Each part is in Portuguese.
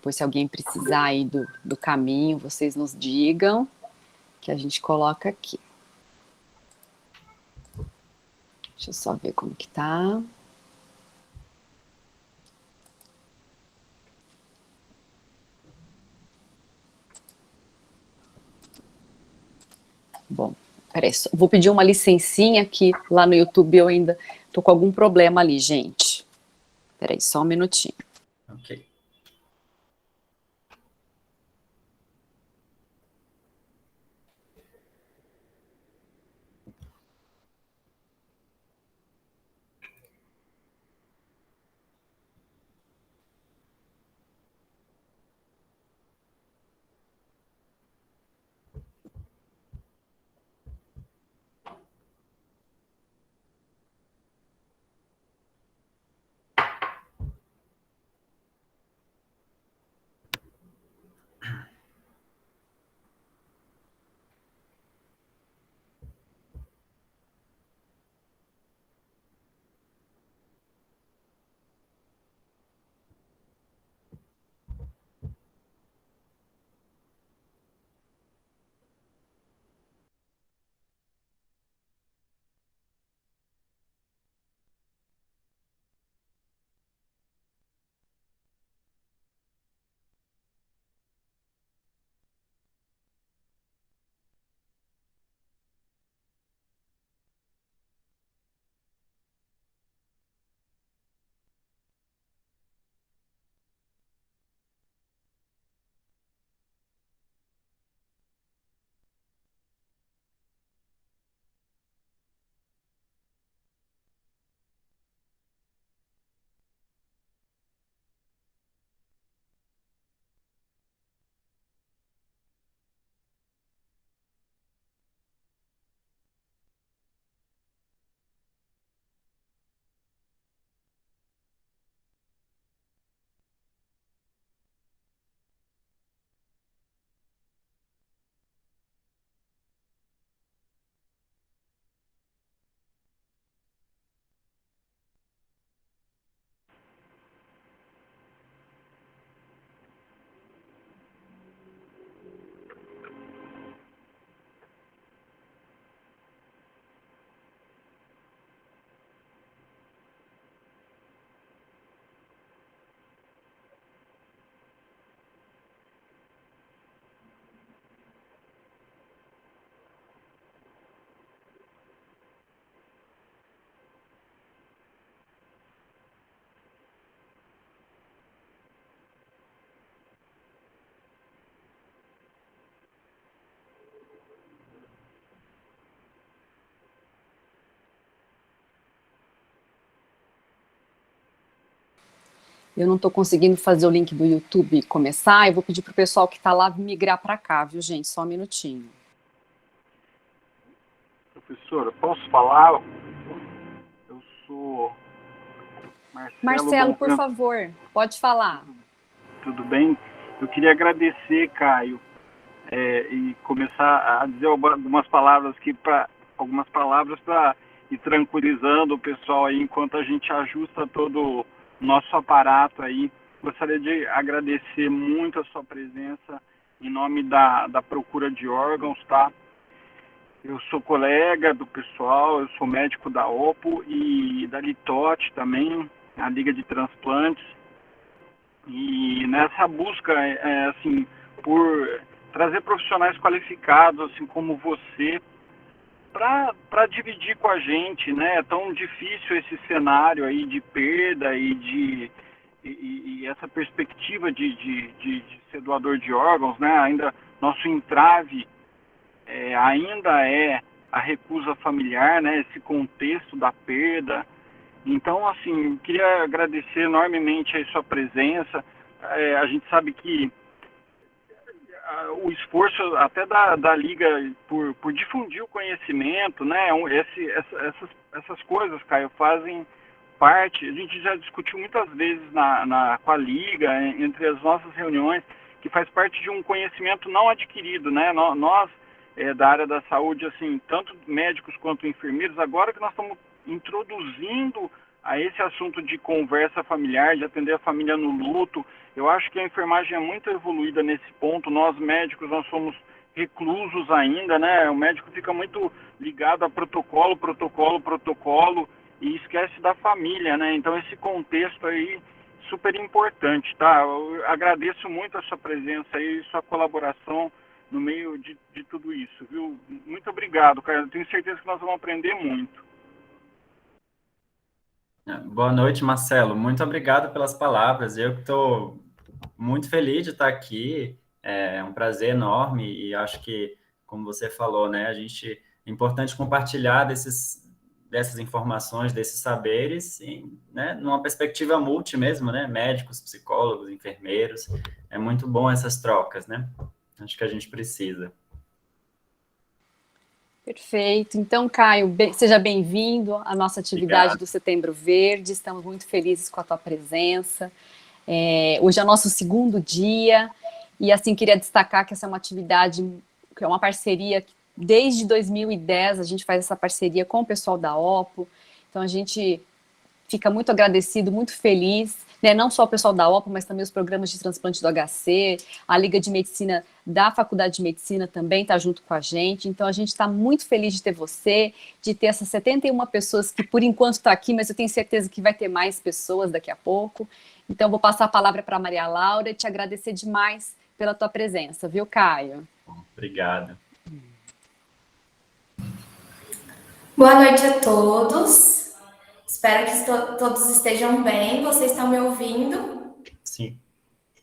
Depois, se alguém precisar aí do caminho, vocês nos digam, que a gente coloca aqui. Deixa eu só ver como que tá. Bom, peraí, vou pedir uma licencinha que lá no YouTube eu ainda tô com algum problema ali, gente. Peraí, só um minutinho. Ok. Eu não estou conseguindo fazer o link do YouTube começar. Eu vou pedir para o pessoal que está lá migrar para cá, viu, gente? Só um minutinho. Professora, posso falar? Eu sou Marcelo Marcelo, por Bonfim. favor, pode falar. Tudo bem? Eu queria agradecer, Caio, e começar a dizer algumas palavras aqui para ir tranquilizando o pessoal aí enquanto a gente ajusta todo o nosso aparato aí. Gostaria de agradecer muito a sua presença em nome da procura de órgãos, tá? Eu sou colega do pessoal, eu sou médico da OPO e da Litote também, a Liga de Transplantes. E nessa busca, assim, por trazer profissionais qualificados, assim como você, para dividir com a gente, né? É tão difícil esse cenário aí de perda e essa perspectiva de ser doador de órgãos, né? Ainda nosso entrave ainda é a recusa familiar, né? Esse contexto da perda. Então, assim, queria agradecer enormemente a sua presença. A gente sabe que o esforço até da Liga por difundir o conhecimento, né? Essas coisas, Caio, fazem parte. A gente já discutiu muitas vezes com a Liga, entre as nossas reuniões, que faz parte de um conhecimento não adquirido, né? Nós, da área da saúde, assim, tanto médicos quanto enfermeiros, agora que nós estamos introduzindo a esse assunto de conversa familiar, de atender a família no luto, Eu acho que a enfermagem é muito evoluída nesse ponto. Nós médicos, nós somos reclusos ainda, né? O médico fica muito ligado a protocolo, protocolo, protocolo e esquece da família, né? Então esse contexto aí super importante, tá? Eu agradeço muito a sua presença aí, sua colaboração no meio de tudo isso, viu? Muito obrigado, cara. Eu tenho certeza que nós vamos aprender muito. Boa noite, Marcelo. Muito obrigado pelas palavras. Eu estou muito feliz de estar aqui. É um prazer enorme e acho que, como você falou, né, é importante compartilhar dessas informações, desses saberes, né, numa perspectiva multi mesmo, né, médicos, psicólogos, enfermeiros. É muito bom essas trocas, né? Acho que a gente precisa. Perfeito. Então, Caio, seja bem-vindo à nossa atividade Obrigado. do Setembro Verde. Estamos muito felizes com a tua presença. Hoje é o nosso segundo dia e, assim, queria destacar que essa é uma atividade, que é uma parceria que desde 2010 a gente faz essa parceria com o pessoal da OPO. Então, a gente fica muito agradecido, muito feliz, né? Não só o pessoal da OPA, mas também os programas de transplante do HC, a Liga de Medicina da Faculdade de Medicina também está junto com a gente. Então, a gente está muito feliz de ter você, de ter essas 71 pessoas que, por enquanto, está aqui, mas eu tenho certeza que vai ter mais pessoas daqui a pouco. Então, vou passar a palavra para a Maria Laura e te agradecer demais pela tua presença, viu, Caio? Obrigado. Boa noite a todos. Espero que todos estejam bem. Vocês estão me ouvindo? Sim.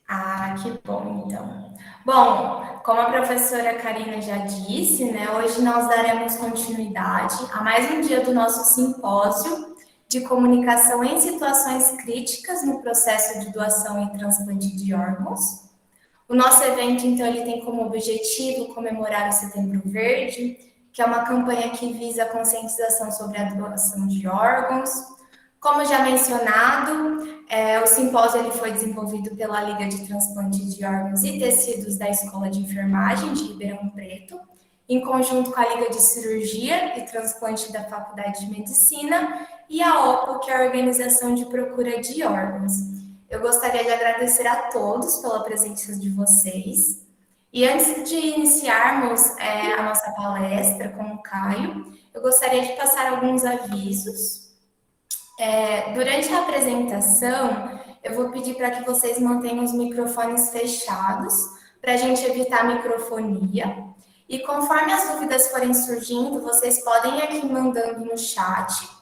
Ah, que bom, então. Bom, como a professora Karina já disse, né, hoje nós daremos continuidade a mais um dia do nosso simpósio de comunicação em situações críticas no processo de doação e transplante de órgãos. O nosso evento, então, ele tem como objetivo comemorar o Setembro Verde, que é uma campanha que visa a conscientização sobre a doação de órgãos. Como já mencionado, o simpósio ele foi desenvolvido pela Liga de Transplante de Órgãos e Tecidos da Escola de Enfermagem de Ribeirão Preto, em conjunto com a Liga de Cirurgia e Transplante da Faculdade de Medicina e a OPO, que é a Organização de Procura de Órgãos. Eu gostaria de agradecer a todos pela presença de vocês. E antes de iniciarmos a nossa palestra com o Caio, eu gostaria de passar alguns avisos. Durante a apresentação, eu vou pedir para que vocês mantenham os microfones fechados, para a gente evitar microfonia. E conforme as dúvidas forem surgindo, vocês podem ir aqui mandando no chat,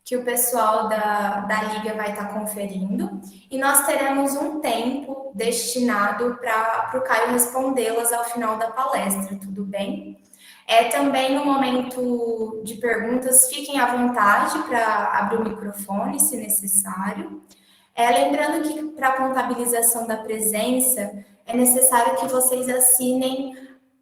que o pessoal da Liga vai estar conferindo, e nós teremos um tempo destinado para o Caio respondê-las ao final da palestra, tudo bem? Também no momento de perguntas, fiquem à vontade para abrir o microfone, se necessário. Lembrando que para a contabilização da presença, é necessário que vocês assinem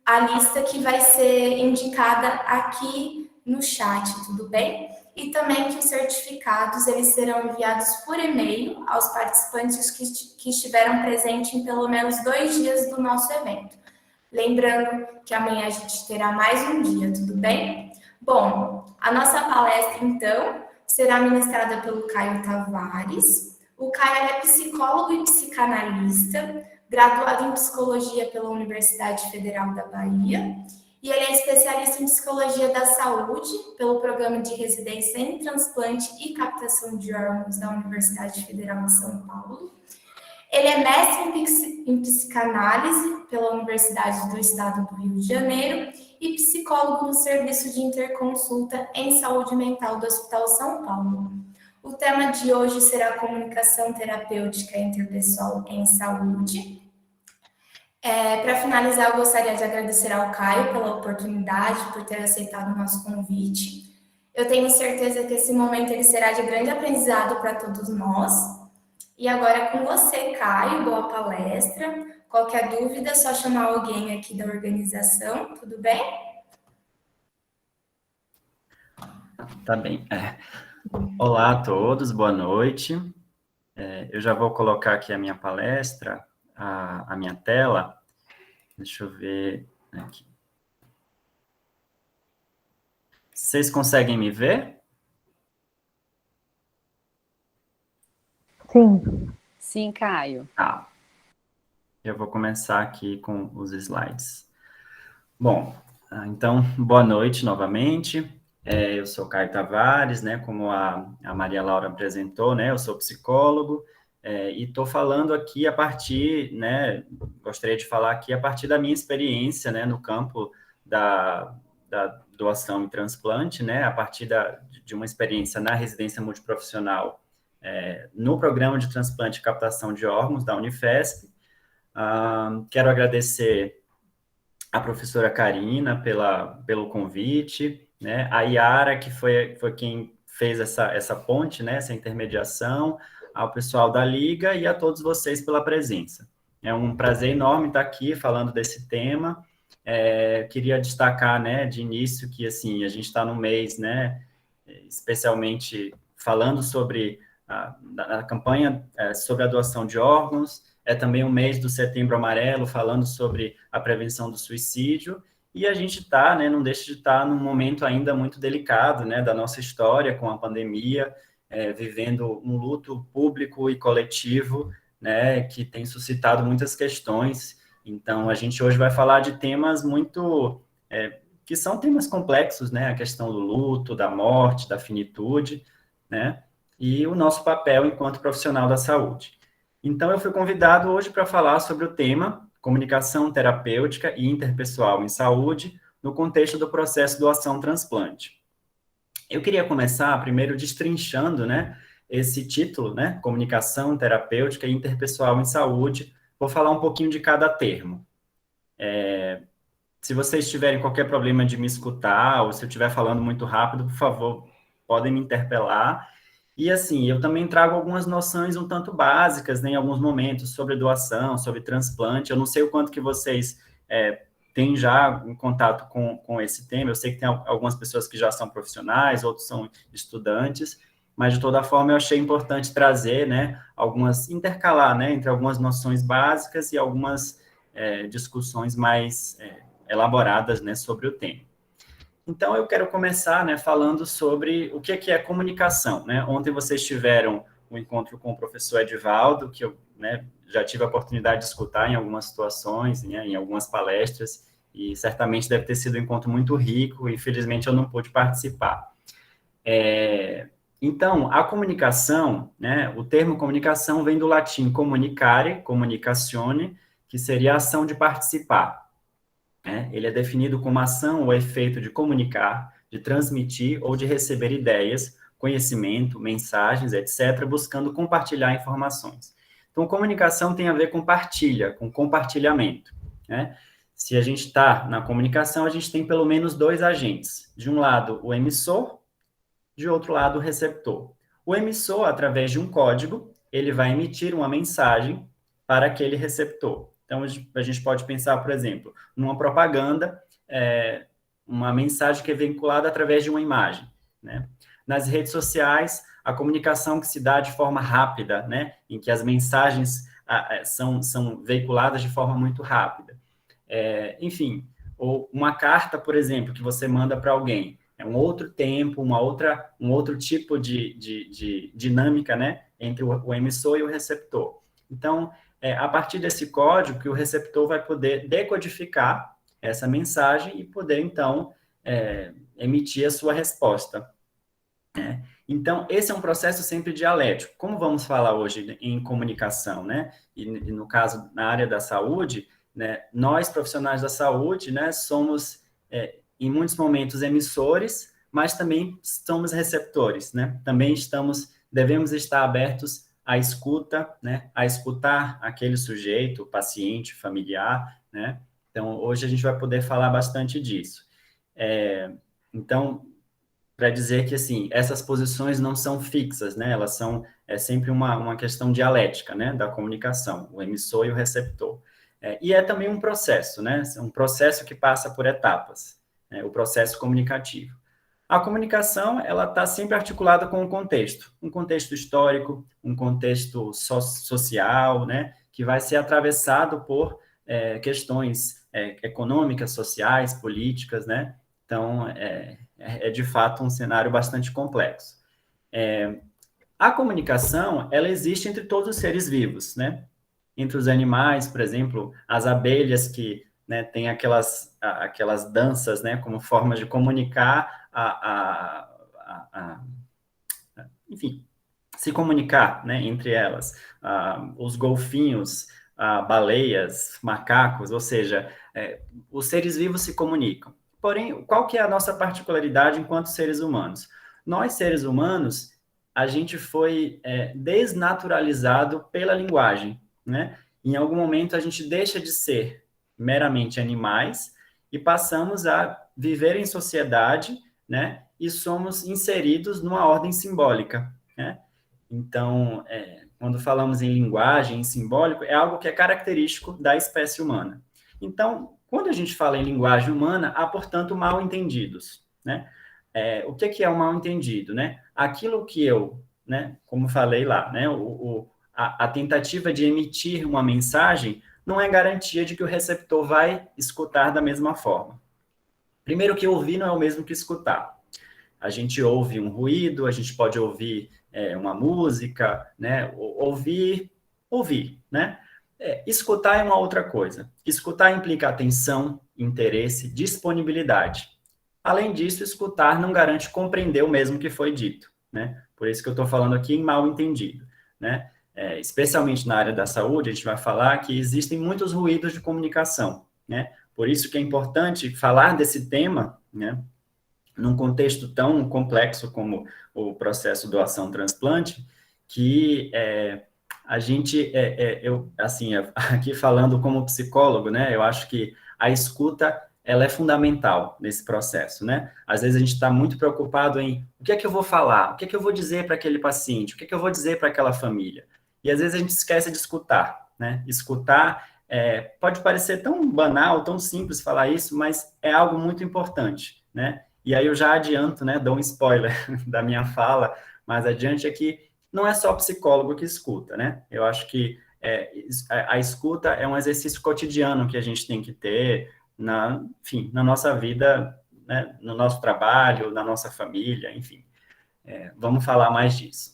a lista que vai ser indicada aqui no chat, tudo bem? E também que os certificados eles serão enviados por e-mail aos participantes que estiveram presentes em pelo menos 2 dias do nosso evento. Lembrando que amanhã a gente terá mais um dia, tudo bem? Bom, a nossa palestra, então, será ministrada pelo Caio Tavares. O Caio é psicólogo e psicanalista, graduado em psicologia pela Universidade Federal da Bahia, e ele é especialista em psicologia da saúde pelo programa de residência em transplante e captação de órgãos da Universidade Federal de São Paulo. Ele é mestre em psicanálise pela Universidade do Estado do Rio de Janeiro e psicólogo no Serviço de Interconsulta em Saúde Mental do Hospital São Paulo. O tema de hoje será comunicação terapêutica interpessoal em saúde. Para finalizar, eu gostaria de agradecer ao Caio pela oportunidade, por ter aceitado o nosso convite. Eu tenho certeza que esse momento ele será de grande aprendizado para todos nós. E agora é com você, Caio, boa palestra. Qualquer dúvida, é só chamar alguém aqui da organização, tudo bem? Tá bem. Olá a todos, boa noite. Eu já vou colocar aqui a minha palestra, a minha tela. Deixa eu ver aqui. Vocês conseguem me ver? Sim. Sim, Caio. Ah, Eu vou começar aqui com os slides. Bom, então, boa noite novamente. Eu sou Caio Tavares, né, como a Maria Laura apresentou, né, eu sou psicólogo, e estou falando aqui a partir, né, gostaria de falar aqui a partir da minha experiência, né, no campo da doação e transplante, né, a partir de uma experiência na residência multiprofissional, no programa de transplante e captação de órgãos da Unifesp. Quero agradecer a professora Karina pelo convite, né? A Yara, que foi quem fez essa ponte, né? Essa intermediação, ao pessoal da Liga e a todos vocês pela presença. É um prazer enorme estar aqui falando desse tema. Queria destacar, né, de início, que assim, a gente está no mês, né, especialmente falando sobre a campanha sobre a doação de órgãos. É também o mês do Setembro Amarelo, falando sobre a prevenção do suicídio, e a gente está, né, não deixa de estar num momento ainda muito delicado, né, da nossa história, com a pandemia, vivendo um luto público e coletivo, né, que tem suscitado muitas questões. Então, a gente hoje vai falar de temas muito, que são temas complexos, né, a questão do luto, da morte, da finitude, né, e o nosso papel enquanto profissional da saúde. Então, eu fui convidado hoje para falar sobre o tema comunicação terapêutica e interpessoal em saúde no contexto do processo doação-transplante. Eu queria começar primeiro destrinchando, né, esse título, né, comunicação terapêutica e interpessoal em saúde. Vou falar um pouquinho de cada termo. Se vocês tiverem qualquer problema de me escutar, ou se eu estiver falando muito rápido, por favor, podem me interpelar. E, assim, eu também trago algumas noções um tanto básicas, né, em alguns momentos, sobre doação, sobre transplante. Eu não sei o quanto que vocês têm já em contato com esse tema. Eu sei que tem algumas pessoas que já são profissionais, outros são estudantes, mas, de toda forma, eu achei importante trazer, né, intercalar, né, entre algumas noções básicas e algumas discussões mais elaboradas, né, sobre o tema. Então, eu quero começar, né, falando sobre o que é comunicação, né? Ontem vocês tiveram um encontro com o professor Edivaldo, que eu, né, já tive a oportunidade de escutar em algumas situações, né, em algumas palestras, e certamente deve ter sido um encontro muito rico. Infelizmente, eu não pude participar. Então, a comunicação, né, o termo comunicação vem do latim comunicare, communicatione, que seria a ação de participar. Ele é definido como ação ou efeito de comunicar, de transmitir ou de receber ideias, conhecimento, mensagens, etc., buscando compartilhar informações. Então, comunicação tem a ver com partilha, com compartilhamento, né? Se a gente está na comunicação, a gente tem pelo menos dois agentes. De um lado, o emissor, de outro lado, o receptor. O emissor, através de um código, ele vai emitir uma mensagem para aquele receptor. Então, a gente pode pensar, por exemplo, numa propaganda, uma mensagem que é vinculada através de uma imagem, né? Nas redes sociais, a comunicação que se dá de forma rápida, né? Em que as mensagens são veiculadas de forma muito rápida. Enfim, ou uma carta, por exemplo, que você manda para alguém. É um outro tempo, um outro tipo de dinâmica, né? Entre o emissor e o receptor. Então, a partir desse código que o receptor vai poder decodificar essa mensagem e poder, então, emitir a sua resposta. Né? Então, esse é um processo sempre dialético. Como vamos falar hoje em comunicação, né? E no caso, na área da saúde, né, nós, profissionais da saúde, né, somos, em muitos momentos, emissores, mas também somos receptores, né? Também devemos estar abertos à escuta, né, a escutar aquele sujeito, paciente, familiar, né? Então, hoje a gente vai poder falar bastante disso. Então, para dizer que, assim, essas posições não são fixas, né? Elas são sempre uma questão dialética, né, da comunicação, o emissor e o receptor. E é também um processo, né? Um processo que passa por etapas, né, o processo comunicativo. A comunicação, ela está sempre articulada com um contexto histórico, um contexto social, né, que vai ser atravessado por questões econômicas, sociais, políticas, né? Então, de fato um cenário bastante complexo. A comunicação, ela existe entre todos os seres vivos, né? entre os animais, por exemplo, as abelhas que, né, têm aquelas danças, né, como formas de comunicar enfim, se comunicar, né, entre elas. Os golfinhos, baleias, macacos, ou seja, os seres vivos se comunicam. Porém, qual que é a nossa particularidade enquanto seres humanos? Nós, seres humanos, a gente foi desnaturalizado pela linguagem, né? Em algum momento, a gente deixa de ser meramente animais e passamos a viver em sociedade, né? E somos inseridos numa ordem simbólica, né? Então, quando falamos em linguagem, em simbólico, é algo que é característico da espécie humana. Então, quando a gente fala em linguagem humana, há, portanto, mal-entendidos, né? O que é o mal-entendido, né? Aquilo que eu, né, como falei lá, né, a tentativa de emitir uma mensagem não é garantia de que o receptor vai escutar da mesma forma. Primeiro, que ouvir não é o mesmo que escutar. A gente ouve um ruído, a gente pode ouvir uma música, né? Ouvir, né? Escutar é uma outra coisa. Escutar implica atenção, interesse, disponibilidade. Além disso, escutar não garante compreender o mesmo que foi dito, né? Por isso que eu estou falando aqui em mal entendido, né? Especialmente na área da saúde, a gente vai falar que existem muitos ruídos de comunicação, né? Por isso que é importante falar desse tema, né? Num contexto tão complexo como o processo doação-transplante, que a gente, aqui falando como psicólogo, né, eu acho que a escuta, ela é fundamental nesse processo, né? Às vezes a gente está muito preocupado em o que é que eu vou falar, o que é que eu vou dizer para aquele paciente, o que é que eu vou dizer para aquela família. E às vezes a gente esquece de escutar, né? Escutar pode parecer tão banal, tão simples falar isso, mas é algo muito importante, né? E aí eu já adianto, né, dou um spoiler da minha fala, mais adiante, é que não é só psicólogo que escuta, né? Eu acho que a escuta é um exercício cotidiano que a gente tem que ter, enfim, na nossa vida, né, no nosso trabalho, na nossa família, enfim. Vamos falar mais disso.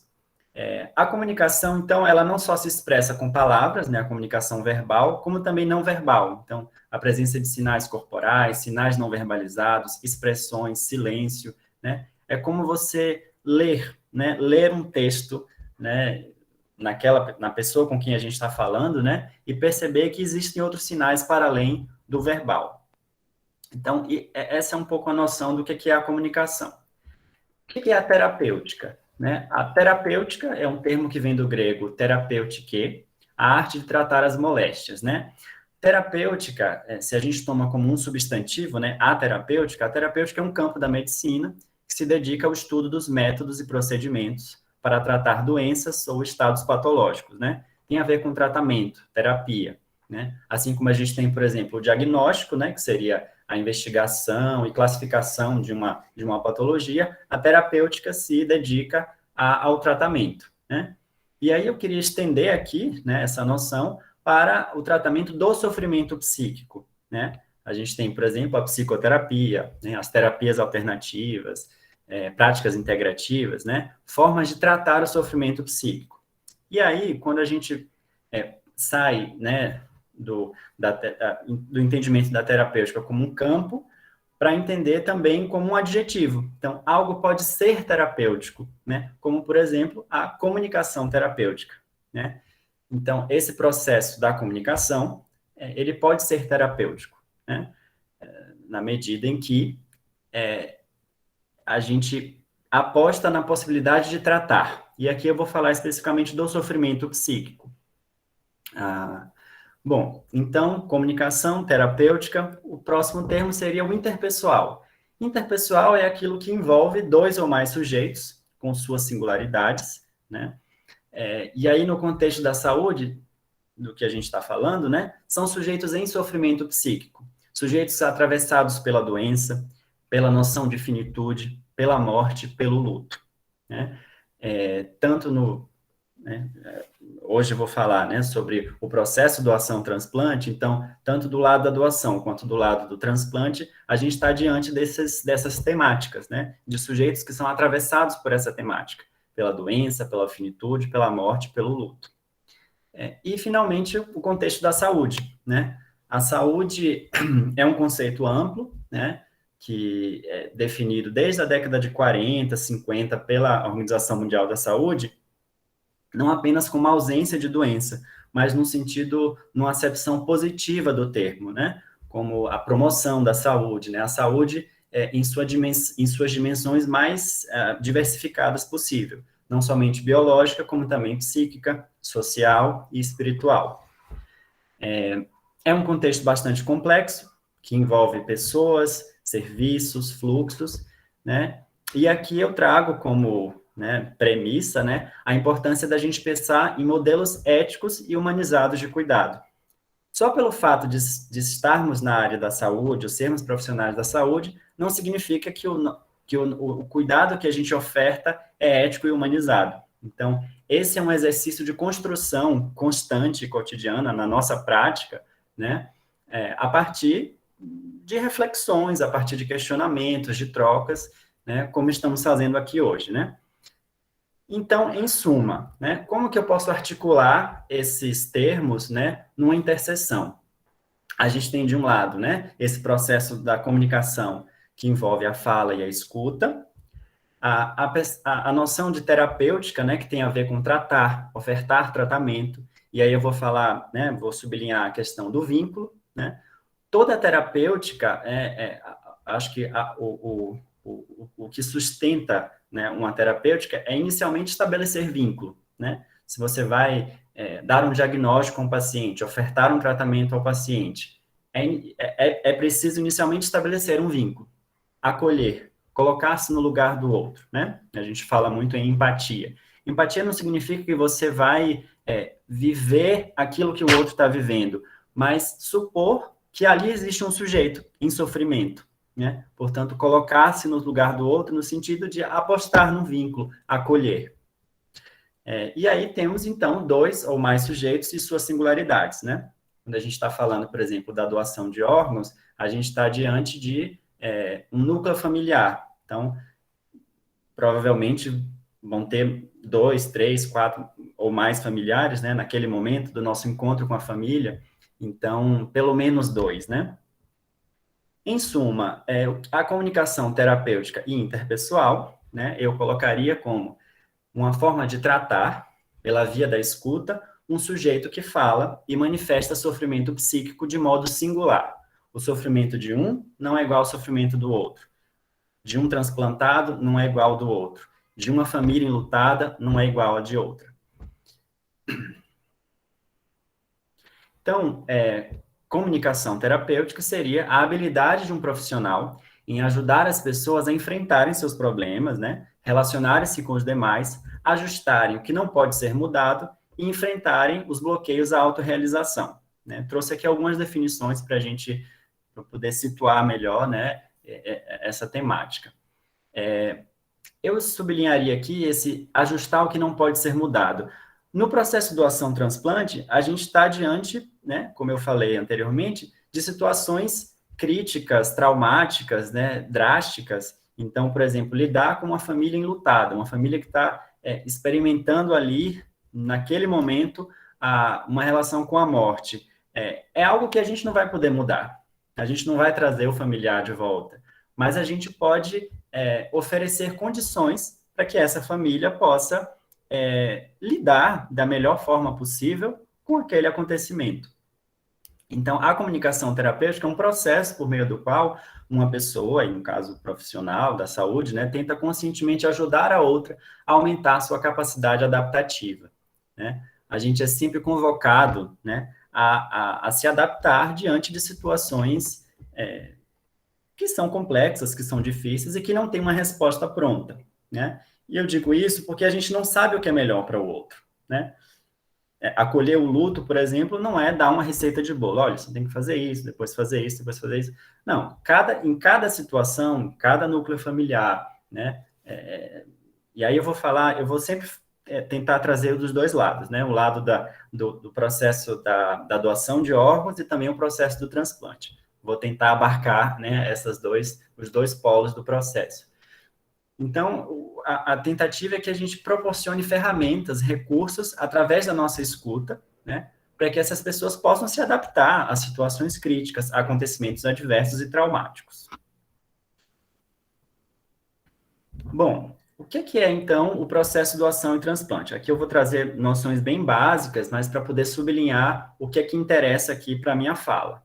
A comunicação, então, ela não só se expressa com palavras, né, a comunicação verbal, como também não verbal. Então, a presença de sinais corporais, sinais não verbalizados, expressões, silêncio, né? É como você ler, né? Ler um texto, né? Na pessoa com quem a gente está falando, né? E perceber que existem outros sinais para além do verbal. Então, essa é um pouco a noção do que é a comunicação. O que é a terapêutica? Né? A terapêutica é um termo que vem do grego terapeutike, a arte de tratar as moléstias, né? Terapêutica, se a gente toma como um substantivo, né, a terapêutica é um campo da medicina que se dedica ao estudo dos métodos e procedimentos para tratar doenças ou estados patológicos, né? Tem a ver com tratamento, terapia, né? Assim como a gente tem, por exemplo, o diagnóstico, né, que seria a investigação e classificação de uma patologia, a terapêutica se dedica ao tratamento, né? E aí eu queria estender aqui, né, essa noção para o tratamento do sofrimento psíquico, né? A gente tem, por exemplo, a psicoterapia, né, as terapias alternativas, práticas integrativas, né? Formas de tratar o sofrimento psíquico. E aí, quando a gente sai, né, do entendimento da terapêutica como um campo, para entender também como um adjetivo. Então, algo pode ser terapêutico, né? Como, por exemplo, a comunicação terapêutica, né? Então, esse processo da comunicação, ele pode ser terapêutico, né? Na medida em que a gente aposta na possibilidade de tratar. E aqui eu vou falar especificamente do sofrimento psíquico. Bom, então, comunicação terapêutica, o próximo termo seria o interpessoal. Interpessoal é aquilo que envolve dois ou mais sujeitos, com suas singularidades, né? E aí, no contexto da saúde, do que a gente está falando, né? São sujeitos em sofrimento psíquico, sujeitos atravessados pela doença, pela noção de finitude, pela morte, pelo luto, né? Hoje eu vou falar, né, sobre o processo doação-transplante, então, tanto do lado da doação quanto do lado do transplante, a gente está diante dessas temáticas, né, de sujeitos que são atravessados por essa temática, pela doença, pela finitude, pela morte, pelo luto. E, finalmente, o contexto da saúde, né? A saúde é um conceito amplo, né? Que é definido desde a década de 40, 50 pela Organização Mundial da Saúde, não apenas como ausência de doença, mas no sentido, numa acepção positiva do termo, né? Como a promoção da saúde, né? A saúde em suas dimensões mais diversificadas possível, não somente biológica, como também psíquica, social e espiritual. É um contexto bastante complexo, que envolve pessoas, serviços, fluxos, né? E aqui eu trago como, né, premissa, né, a importância da gente pensar em modelos éticos e humanizados de cuidado. Só pelo fato de estarmos na área da saúde, ou sermos profissionais da saúde, não significa que o cuidado que a gente oferta é ético e humanizado. Então, esse é um exercício de construção constante e cotidiana na nossa prática, né? A partir de reflexões, a partir de questionamentos, de trocas, né? Como estamos fazendo aqui hoje, né? Então, em suma, né? Como que eu posso articular esses termos, né? Numa interseção? A gente tem, de um lado, né? Esse processo da comunicação que envolve a fala e a escuta, a noção de terapêutica, né, que tem a ver com tratar, ofertar tratamento, e aí eu vou falar, né, vou sublinhar a questão do vínculo, né, toda terapêutica, acho que o que sustenta, né, uma terapêutica é inicialmente estabelecer vínculo, né, se você vai dar um diagnóstico ao paciente, ofertar um tratamento ao paciente, é preciso inicialmente estabelecer um vínculo, acolher, colocar-se no lugar do outro, né? A gente fala muito em empatia. Empatia não significa que você vai viver aquilo que o outro está vivendo, mas supor que ali existe um sujeito em sofrimento, né? Portanto, colocar-se no lugar do outro no sentido de apostar no vínculo, acolher. E aí temos, então, 2 ou mais sujeitos e suas singularidades, né? Quando a gente está falando, por exemplo, da doação de órgãos, a gente está diante de um núcleo familiar. Então, provavelmente vão ter 2, 3, 4 ou mais familiares, né, naquele momento do nosso encontro com a família. Então, pelo menos 2, né? Em suma, a comunicação terapêutica e interpessoal, né, eu colocaria como uma forma de tratar, pela via da escuta, um sujeito que fala e manifesta sofrimento psíquico de modo singular. O sofrimento de um não é igual ao sofrimento do outro. De um transplantado não é igual ao do outro. De uma família enlutada não é igual à de outra. Então, comunicação terapêutica seria a habilidade de um profissional em ajudar as pessoas a enfrentarem seus problemas, né? Relacionarem-se com os demais, ajustarem o que não pode ser mudado e enfrentarem os bloqueios à autorrealização, né? Trouxe aqui algumas definições para a gente poder situar melhor, né, essa temática. Eu sublinharia aqui esse ajustar o que não pode ser mudado. No processo de doação-transplante, a gente está diante, né, como eu falei anteriormente, de situações críticas, traumáticas, né, drásticas. Então, por exemplo, lidar com uma família enlutada, uma família que está experimentando ali, naquele momento, uma relação com a morte. É algo que a gente não vai poder mudar. A gente não vai trazer o familiar de volta, mas a gente pode oferecer condições para que essa família possa lidar da melhor forma possível com aquele acontecimento. Então, a comunicação terapêutica é um processo por meio do qual uma pessoa, e no caso profissional da saúde, né, tenta conscientemente ajudar a outra a aumentar a sua capacidade adaptativa, né? A gente é sempre convocado, né, a se adaptar diante de situações que são complexas, que são difíceis e que não tem uma resposta pronta, né? E eu digo isso porque a gente não sabe o que é melhor para o outro, né? Acolher o luto, por exemplo, não é dar uma receita de bolo. Olha, você tem que fazer isso, depois fazer isso, depois fazer isso. Não, em cada situação, cada núcleo familiar, né? E aí eu vou sempre tentar trazer dos 2 lados, né? O lado do processo da doação de órgãos e também o processo do transplante. Vou tentar abarcar, né, os dois polos do processo. Então, a tentativa é que a gente proporcione ferramentas, recursos, através da nossa escuta, né, para que essas pessoas possam se adaptar a situações críticas, a acontecimentos adversos e traumáticos. Bom, o que é, então, o processo de doação e transplante? Aqui eu vou trazer noções bem básicas, mas para poder sublinhar o que é que interessa aqui para a minha fala.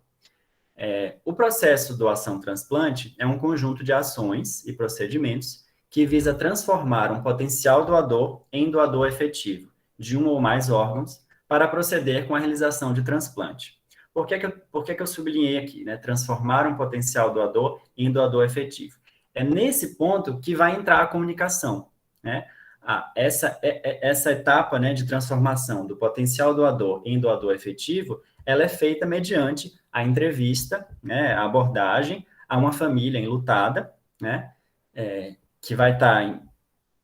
O processo doação-transplante é um conjunto de ações e procedimentos que visa transformar um potencial doador em doador efetivo de um ou mais órgãos para proceder com a realização de transplante. Por que eu sublinhei aqui, né? Transformar um potencial doador em doador efetivo. É nesse ponto que vai entrar a comunicação, né? Essa etapa, né, de transformação do potencial doador em doador efetivo, ela é feita mediante a entrevista, né, a abordagem a uma família enlutada, né, que vai estar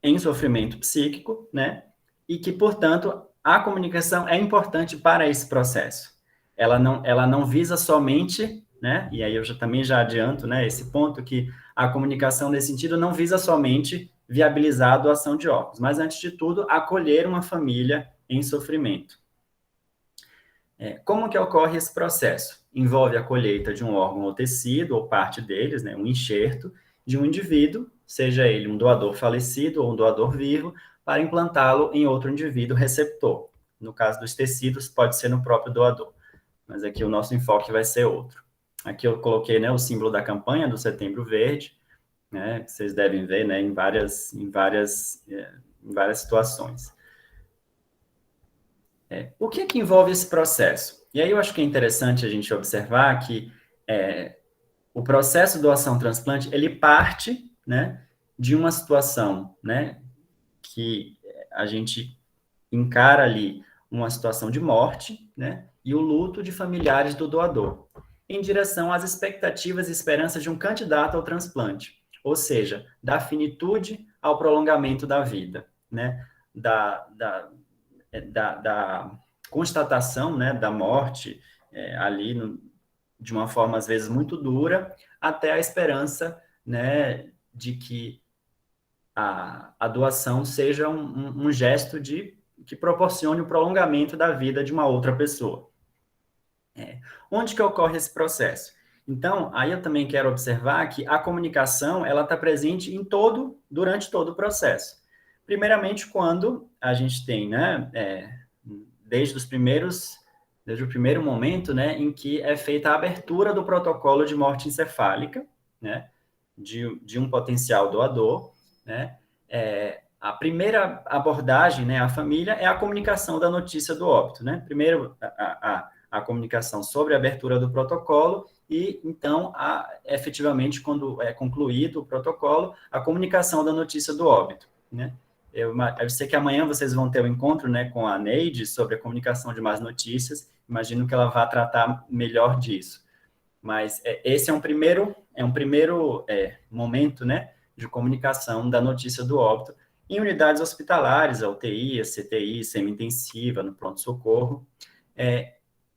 em sofrimento psíquico, né, e que, portanto, a comunicação é importante para esse processo. Ela não visa somente, né, e aí eu também já adianto, né, esse ponto que a comunicação nesse sentido não visa somente viabilizar a doação de órgãos, mas, antes de tudo, acolher uma família em sofrimento. Como que ocorre esse processo? Envolve a colheita de um órgão ou tecido, ou parte deles, né, um enxerto, de um indivíduo, seja ele um doador falecido ou um doador vivo, para implantá-lo em outro indivíduo receptor. No caso dos tecidos, pode ser no próprio doador, mas aqui o nosso enfoque vai ser outro. Aqui eu coloquei, né, o símbolo da campanha do Setembro Verde, né, que vocês devem ver, né, em várias situações. O que envolve esse processo? E aí eu acho que é interessante a gente observar que o processo de doação-transplante, ele parte, né, de uma situação, né, que a gente encara ali uma situação de morte, né, e o luto de familiares do doador, em direção às expectativas e esperanças de um candidato ao transplante, ou seja, da finitude ao prolongamento da vida, né, da constatação, né, da morte ali de uma forma, às vezes, muito dura, até a esperança, né, de que a doação seja um gesto que proporcione o prolongamento da vida de uma outra pessoa. Onde que ocorre esse processo? Então, aí eu também quero observar que a comunicação, ela está presente durante todo o processo. Primeiramente, quando a gente tem, né, desde o primeiro momento, né, em que é feita a abertura do protocolo de morte encefálica, né, de um potencial doador, né, a primeira abordagem, né, à família é a comunicação da notícia do óbito, né, primeiro a comunicação sobre a abertura do protocolo e, então, efetivamente, quando é concluído o protocolo, a comunicação da notícia do óbito, né. Eu sei que amanhã vocês vão ter um encontro, né, com a Neide sobre a comunicação de más notícias. Imagino que ela vá tratar melhor disso. Mas esse é um primeiro momento, né, de comunicação da notícia do óbito em unidades hospitalares, a UTI, a CTI, semi-intensiva, no pronto-socorro.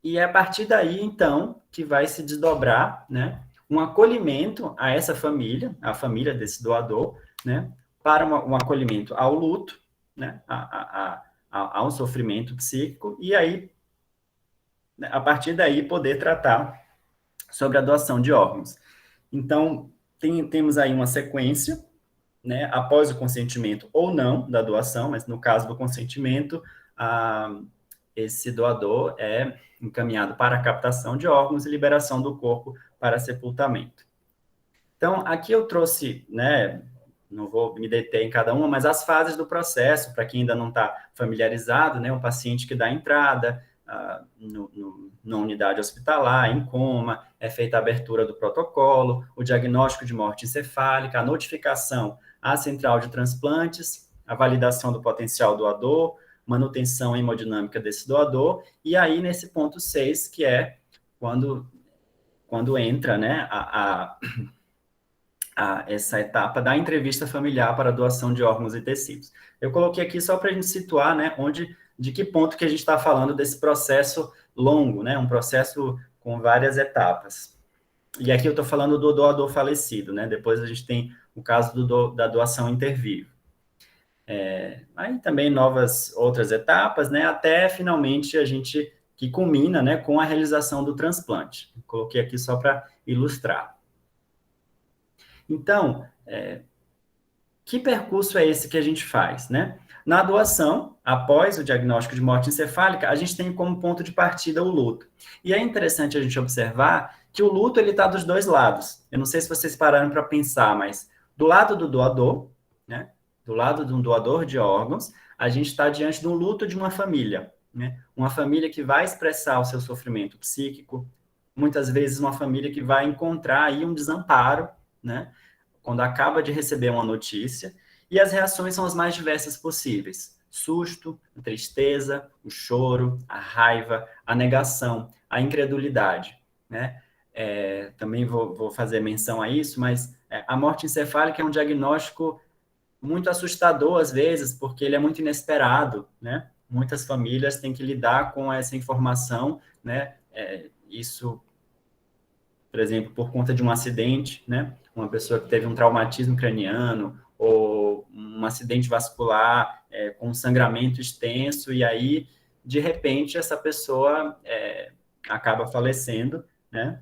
E é a partir daí, então, que vai se desdobrar, né, um acolhimento a essa família, a família desse doador, né, para um acolhimento ao luto, né, a um sofrimento psíquico, e aí, a partir daí, poder tratar sobre a doação de órgãos. Então, temos aí uma sequência, né, após o consentimento ou não da doação, mas no caso do consentimento, esse doador é encaminhado para a captação de órgãos e liberação do corpo para sepultamento. Então, aqui eu trouxe, né, não vou me deter em cada uma, mas as fases do processo, para quem ainda não está familiarizado, né, um paciente que dá entrada na unidade hospitalar, em coma, é feita a abertura do protocolo, o diagnóstico de morte encefálica, a notificação à central de transplantes, a validação do potencial doador, manutenção hemodinâmica desse doador, e aí nesse ponto 6, que é quando entra, né, essa etapa da entrevista familiar para doação de órgãos e tecidos. Eu coloquei aqui só para a gente situar, né, de que ponto que a gente está falando desse processo longo, né, um processo com várias etapas. E aqui eu estou falando do doador falecido, né, depois a gente tem o caso da doação intervivo. Aí também novas outras etapas, né, até finalmente a gente que culmina, né, com a realização do transplante. Coloquei aqui só para ilustrar. Então, que percurso é esse que a gente faz, né? Na doação, após o diagnóstico de morte encefálica, a gente tem como ponto de partida o luto. E é interessante a gente observar que o luto, ele está dos dois lados. Eu não sei se vocês pararam para pensar, mas do lado do doador, né? Do lado de um doador de órgãos, a gente está diante de um luto de uma família, né? Uma família que vai expressar o seu sofrimento psíquico, muitas vezes uma família que vai encontrar aí um desamparo, né? Quando acaba de receber uma notícia, e as reações são as mais diversas possíveis. Susto, a tristeza, o choro, a raiva, a negação, a incredulidade, né? Também vou fazer menção a isso, mas a morte encefálica é um diagnóstico muito assustador às vezes, porque ele é muito inesperado, né? Muitas famílias têm que lidar com essa informação, né? Isso, por exemplo, por conta de um acidente, né? Uma pessoa que teve um traumatismo craniano ou um acidente vascular com um sangramento extenso, e aí, de repente, essa pessoa acaba falecendo, né?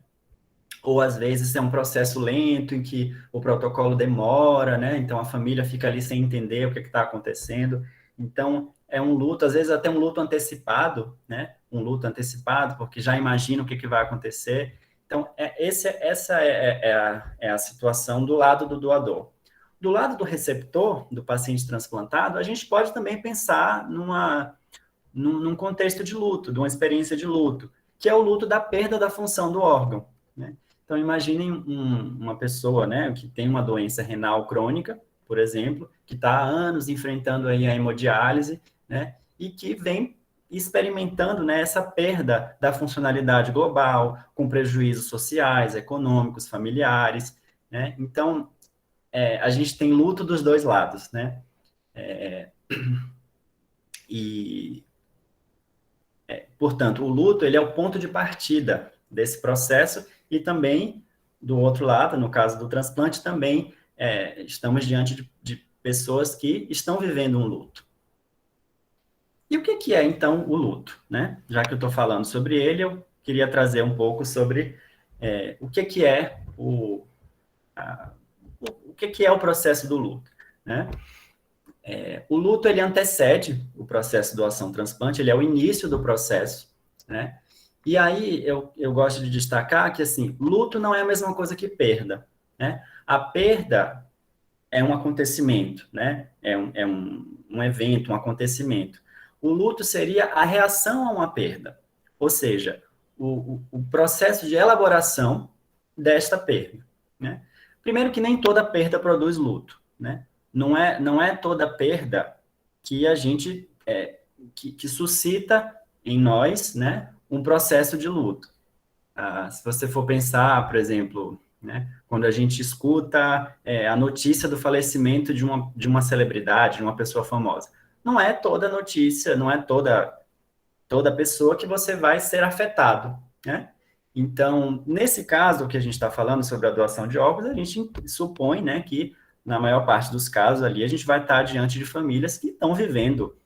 Ou, às vezes, é um processo lento, em que o protocolo demora, né? Então, a família fica ali sem entender o que está acontecendo. Então, é um luto, às vezes, até um luto antecipado, né? Um luto antecipado, porque já imagina o que vai acontecer. Então, essa é a situação do lado do doador. Do lado do receptor, do paciente transplantado, a gente pode também pensar num contexto de luto, de uma experiência de luto, que é o luto da perda da função do órgão, né? Então, imaginem uma pessoa, né, que tem uma doença renal crônica, por exemplo, que está há anos enfrentando aí a hemodiálise, né, e que vem experimentando, né, essa perda da funcionalidade global, com prejuízos sociais, econômicos, familiares, né? Então, a gente tem luto dos dois lados, né? Portanto, o luto, ele é o ponto de partida desse processo, e também, do outro lado, no caso do transplante, também estamos diante de pessoas que estão vivendo um luto. E o que é, então, o luto, né? Já que eu estou falando sobre ele, eu queria trazer um pouco sobre o que é o processo do luto, né? O luto, ele antecede o processo de doação-transplante, ele é o início do processo, né? E aí, eu gosto de destacar que, assim, luto não é a mesma coisa que perda, né? A perda é um acontecimento, né? É um evento, um acontecimento. O luto seria a reação a uma perda, ou seja, o processo de elaboração desta perda, né? Primeiro que nem toda perda produz luto, né? Não é toda perda que a gente que suscita em nós, né, um processo de luto. Se você for pensar, por exemplo, né, quando a gente escuta a notícia do falecimento de uma celebridade, de uma pessoa famosa, não é toda notícia, não é toda pessoa que você vai ser afetado, né? Então, nesse caso que a gente está falando sobre a doação de órgãos, a gente supõe, né, que na maior parte dos casos ali, a gente vai estar diante de famílias que estão vivendo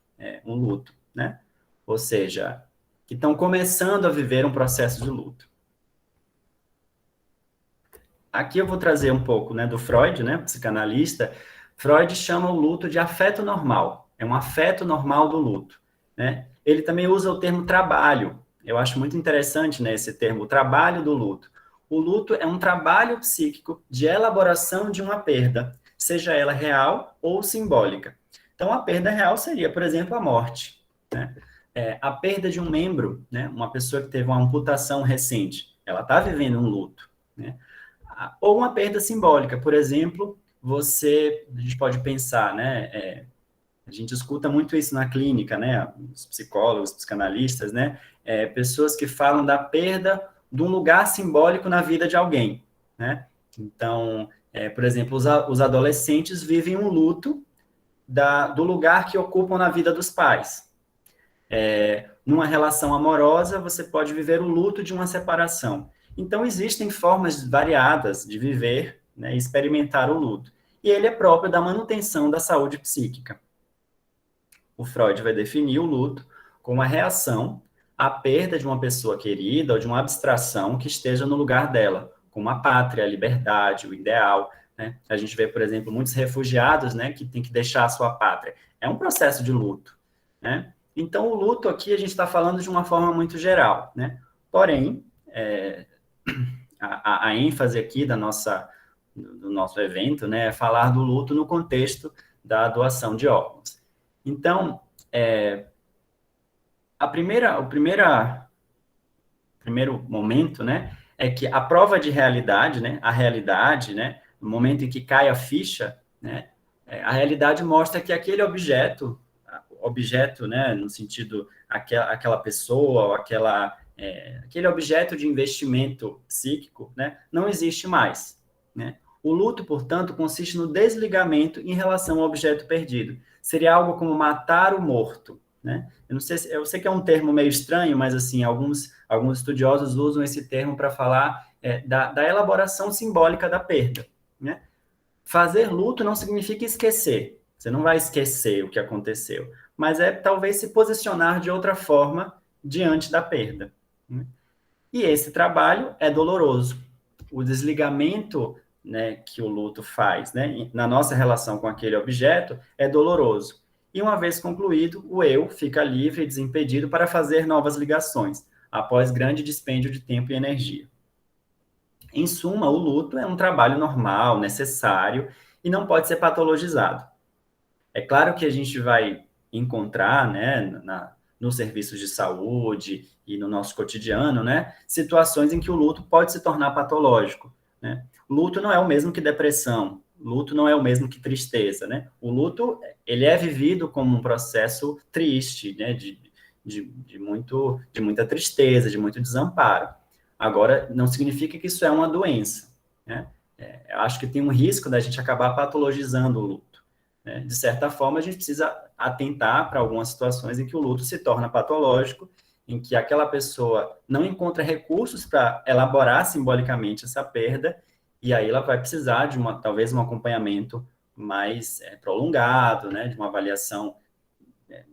um luto, né? Ou seja, que estão começando a viver um processo de luto. Aqui eu vou trazer um pouco, né, do Freud, né, psicanalista. Freud chama o luto de afeto normal. É um afeto normal do luto, né? Ele também usa o termo trabalho. Eu acho muito interessante, né, esse termo, o trabalho do luto. O luto é um trabalho psíquico de elaboração de uma perda, seja ela real ou simbólica. Então, a perda real seria, por exemplo, a morte, né? A perda de um membro, né? Uma pessoa que teve uma amputação recente, ela está vivendo um luto, né? Ou uma perda simbólica, por exemplo, a gente pode pensar, né? A gente escuta muito isso na clínica, né? Os psicólogos, os psicanalistas, né? Pessoas que falam da perda de um lugar simbólico na vida de alguém, né? Então, por exemplo, os adolescentes vivem um luto do lugar que ocupam na vida dos pais. Numa relação amorosa, você pode viver o luto de uma separação. Então, existem formas variadas de viver, né, e experimentar o luto. E ele é próprio da manutenção da saúde psíquica. o Freud vai definir o luto como a reação à perda de uma pessoa querida ou de uma abstração que esteja no lugar dela, como a pátria, a liberdade, o ideal, né? A gente vê, por exemplo, muitos refugiados, né, que tem que deixar a sua pátria. É um processo de luto, né? Então, o luto aqui a gente está falando de uma forma muito geral, né? Porém, a ênfase aqui do nosso evento, né, é falar do luto no contexto da doação de órgãos. Então, o primeiro momento, né, é que a prova de realidade, né, a realidade, né, no momento em que cai a ficha, né, a realidade mostra que aquele objeto, né, no sentido, aquela pessoa, ou aquele objeto de investimento psíquico, né, não existe mais, né? O luto, portanto, consiste no desligamento em relação ao objeto perdido. Seria algo como matar o morto, né? Eu sei que é um termo meio estranho, mas assim, alguns estudiosos usam esse termo para falar da elaboração simbólica da perda, né? Fazer luto não significa esquecer. Você não vai esquecer o que aconteceu, mas talvez se posicionar de outra forma diante da perda, né? E esse trabalho é doloroso. O desligamento, né, que o luto faz, né, na nossa relação com aquele objeto é doloroso. E uma vez concluído, o eu fica livre e desimpedido para fazer novas ligações, após grande dispêndio de tempo e energia. Em suma, o luto é um trabalho normal, necessário e não pode ser patologizado. É claro que a gente vai encontrar, né, nos serviços de saúde e no nosso cotidiano, né, situações em que o luto pode se tornar patológico, né? Luto não é o mesmo que depressão, luto não é o mesmo que tristeza, né? O luto, ele é vivido como um processo triste, né, de muita tristeza, de muito desamparo. Agora, não significa que isso é uma doença, né? Eu acho que tem um risco da gente acabar patologizando o luto, né? De certa forma, a gente precisa atentar para algumas situações em que o luto se torna patológico, em que aquela pessoa não encontra recursos para elaborar simbolicamente essa perda, e aí ela vai precisar de talvez um acompanhamento mais prolongado, né? De uma avaliação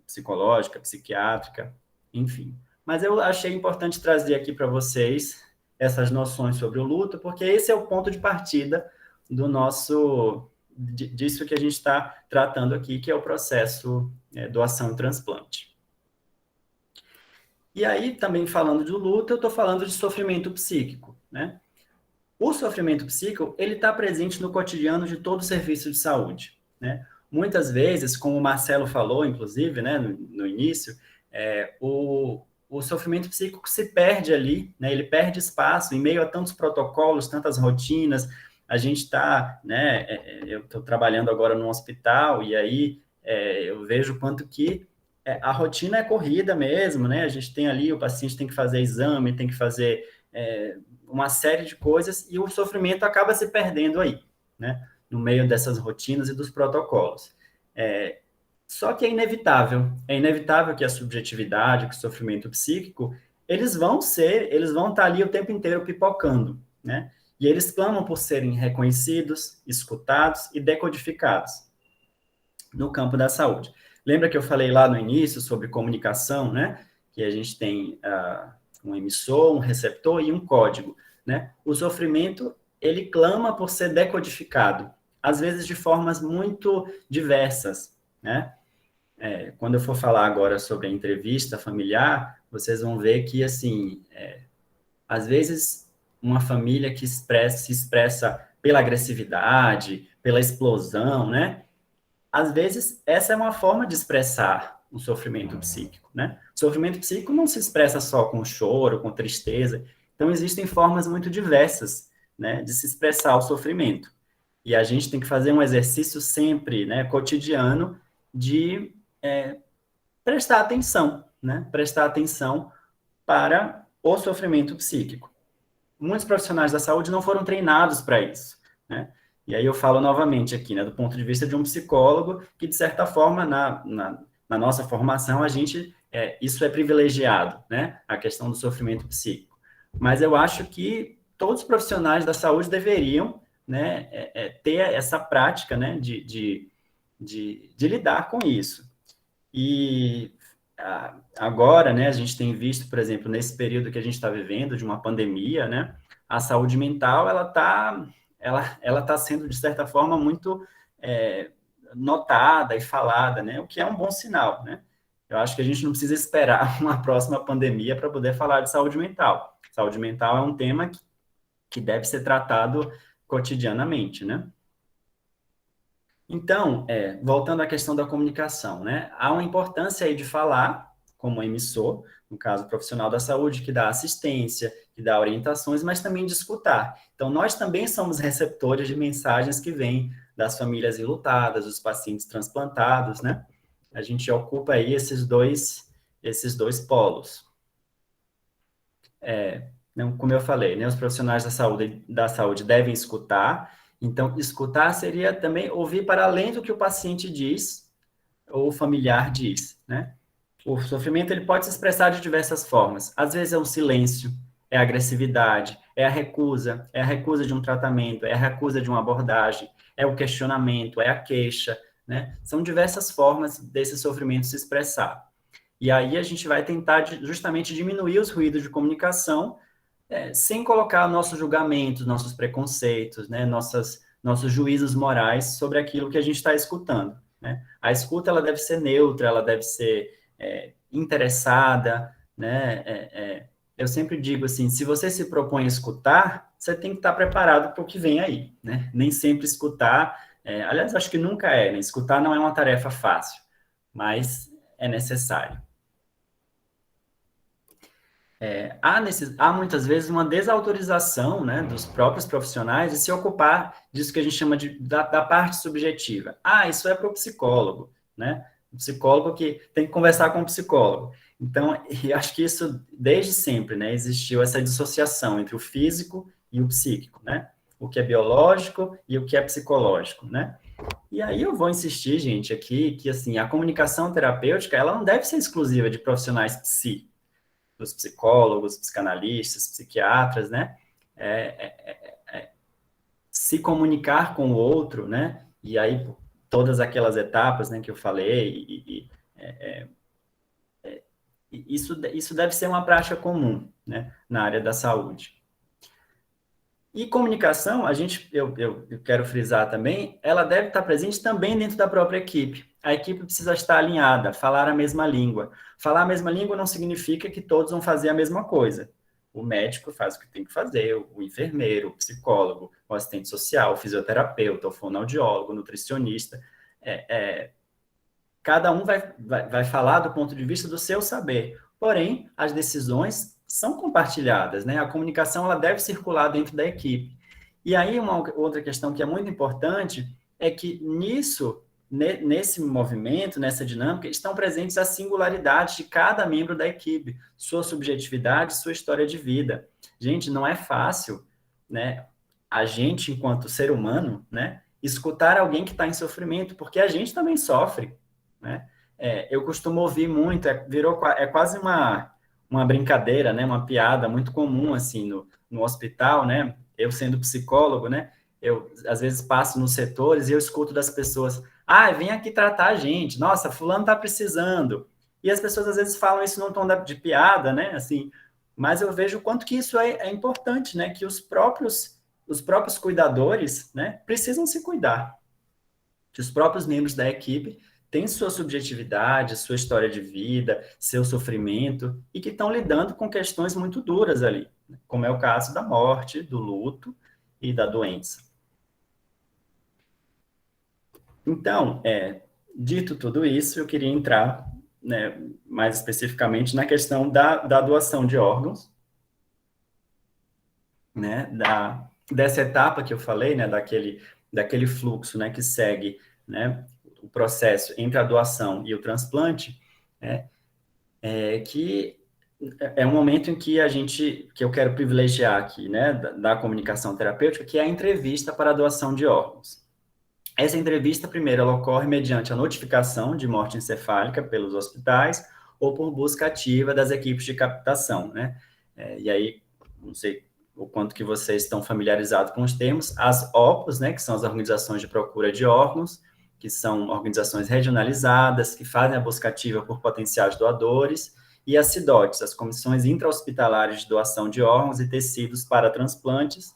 psicológica, psiquiátrica, enfim. Mas eu achei importante trazer aqui para vocês essas noções sobre o luto, porque esse é o ponto de partida disso que a gente está tratando aqui, que é o processo doação e transplante. E aí, também falando do luto, eu estou falando de sofrimento psíquico, né? O sofrimento psíquico, ele está presente no cotidiano de todo serviço de saúde, né? Muitas vezes, como o Marcelo falou, inclusive, né, no início, o sofrimento psíquico se perde ali, né? Ele perde espaço em meio a tantos protocolos, tantas rotinas. A gente está, né, eu estou trabalhando agora num hospital, e aí eu vejo quanto que a rotina é corrida mesmo, né? A gente tem ali, o paciente tem que fazer exame, tem que fazer uma série de coisas, e o sofrimento acaba se perdendo aí, né? No meio dessas rotinas e dos protocolos. Só que é inevitável que a subjetividade, que o sofrimento psíquico, eles vão estar ali o tempo inteiro pipocando, né? E eles clamam por serem reconhecidos, escutados e decodificados no campo da saúde. Lembra que eu falei lá no início sobre comunicação, né? Que a gente tem um emissor, um receptor e um código, né? O sofrimento, ele clama por ser decodificado, às vezes de formas muito diversas, né? Quando eu for falar agora sobre a entrevista familiar, vocês vão ver que, assim, às vezes, uma família que se expressa pela agressividade, pela explosão, né? Às vezes, essa é uma forma de expressar o sofrimento psíquico, né? O sofrimento psíquico não se expressa só com choro, com tristeza. Então, existem formas muito diversas, né, de se expressar o sofrimento. E a gente tem que fazer um exercício sempre, né, cotidiano, de prestar atenção, né? Prestar atenção para o sofrimento psíquico. Muitos profissionais da saúde não foram treinados para isso, né? E aí eu falo novamente aqui, né, do ponto de vista de um psicólogo, que, de certa forma, na nossa formação, isso é privilegiado, né? A questão do sofrimento psíquico. Mas eu acho que todos os profissionais da saúde deveriam, né, ter essa prática, né, de lidar com isso. E agora, né, a gente tem visto, por exemplo, nesse período que a gente está vivendo, de uma pandemia, né, a saúde mental, ela tá sendo, de certa forma, muito notada e falada, né, o que é um bom sinal, né? Eu acho que a gente não precisa esperar uma próxima pandemia para poder falar de saúde mental. Saúde mental é um tema que deve ser tratado cotidianamente, né? Então, voltando à questão da comunicação, né? Há uma importância aí de falar, como emissor, no caso profissional da saúde, que dá assistência, que dá orientações, mas também de escutar. Então, nós também somos receptores de mensagens que vêm das famílias enlutadas, dos pacientes transplantados, né? A gente ocupa aí esses dois polos. Como eu falei, né, os profissionais da saúde devem escutar. Então, escutar seria também ouvir para além do que o paciente diz ou o familiar diz, né? O sofrimento ele pode se expressar de diversas formas. Às vezes é um silêncio, é a agressividade, é a recusa de um tratamento, é a recusa de uma abordagem, é o questionamento, é a queixa, né? São diversas formas desse sofrimento se expressar. E aí a gente vai tentar justamente diminuir os ruídos de comunicação, sem colocar nossos julgamentos, nossos preconceitos, né, nossos juízos morais sobre aquilo que a gente está escutando, né? A escuta ela deve ser neutra, ela deve ser interessada, né? Eu sempre digo assim, se você se propõe a escutar, você tem que estar preparado para o que vem aí, né? Nem sempre escutar, aliás, acho que nunca né? Escutar não é uma tarefa fácil, mas é necessário. Há muitas vezes uma desautorização, né, dos próprios profissionais de se ocupar disso que a gente chama da parte subjetiva. Isso é para o psicólogo, né? O psicólogo que tem que conversar com o psicólogo. Então, e acho que isso, desde sempre, né, existiu essa dissociação entre o físico e o psíquico, né? O que é biológico e o que é psicológico, né? E aí eu vou insistir, gente, aqui, que, assim, a comunicação terapêutica, ela não deve ser exclusiva de profissionais dos psicólogos, psicanalistas, psiquiatras, né? Se comunicar com o outro, né? E aí todas aquelas etapas, né, que eu falei, isso deve ser uma prática comum, né, na área da saúde. E comunicação, eu quero frisar também, ela deve estar presente também dentro da própria equipe. A equipe precisa estar alinhada, falar a mesma língua. Falar a mesma língua não significa que todos vão fazer a mesma coisa. O médico faz o que tem que fazer, o enfermeiro, o psicólogo, o assistente social, o fisioterapeuta, o fonoaudiólogo, o nutricionista. Cada um vai falar do ponto de vista do seu saber. Porém, as decisões são compartilhadas, né? A comunicação ela deve circular dentro da equipe. E aí uma outra questão que é muito importante é que nesse movimento, nessa dinâmica, estão presentes as singularidades de cada membro da equipe, sua subjetividade, sua história de vida. Gente, não é fácil, né? A gente, enquanto ser humano, né? Escutar alguém que está em sofrimento, porque a gente também sofre, né? Eu costumo ouvir muito, é quase uma brincadeira, né? Uma piada muito comum, assim, no hospital, né? Eu sendo psicólogo, né? Eu, às vezes, passo nos setores e eu escuto das pessoas, vem aqui tratar a gente, nossa, fulano tá precisando. E as pessoas, às vezes, falam isso num tom de piada, né? Assim, mas eu vejo o quanto que isso é importante, né? Que os próprios cuidadores, né? Precisam se cuidar. Que os próprios membros da equipe têm sua subjetividade, sua história de vida, seu sofrimento, e que estão lidando com questões muito duras ali, como é o caso da morte, do luto e da doença. Então, dito tudo isso, eu queria entrar, né, mais especificamente na questão da doação de órgãos, né, dessa etapa que eu falei, né, daquele fluxo, né, que segue, né, o processo entre a doação e o transplante, que é um momento em que que eu quero privilegiar aqui, né, da comunicação terapêutica, que é a entrevista para a doação de órgãos. Essa entrevista, primeiro, ela ocorre mediante a notificação de morte encefálica pelos hospitais ou por busca ativa das equipes de captação, né? E aí, não sei o quanto que vocês estão familiarizados com os termos, as OPOS, né, que são as organizações de procura de órgãos, que são organizações regionalizadas, que fazem a busca ativa por potenciais doadores, e as CIDOTs, as Comissões Intra-Hospitalares de Doação de Órgãos e Tecidos para Transplantes,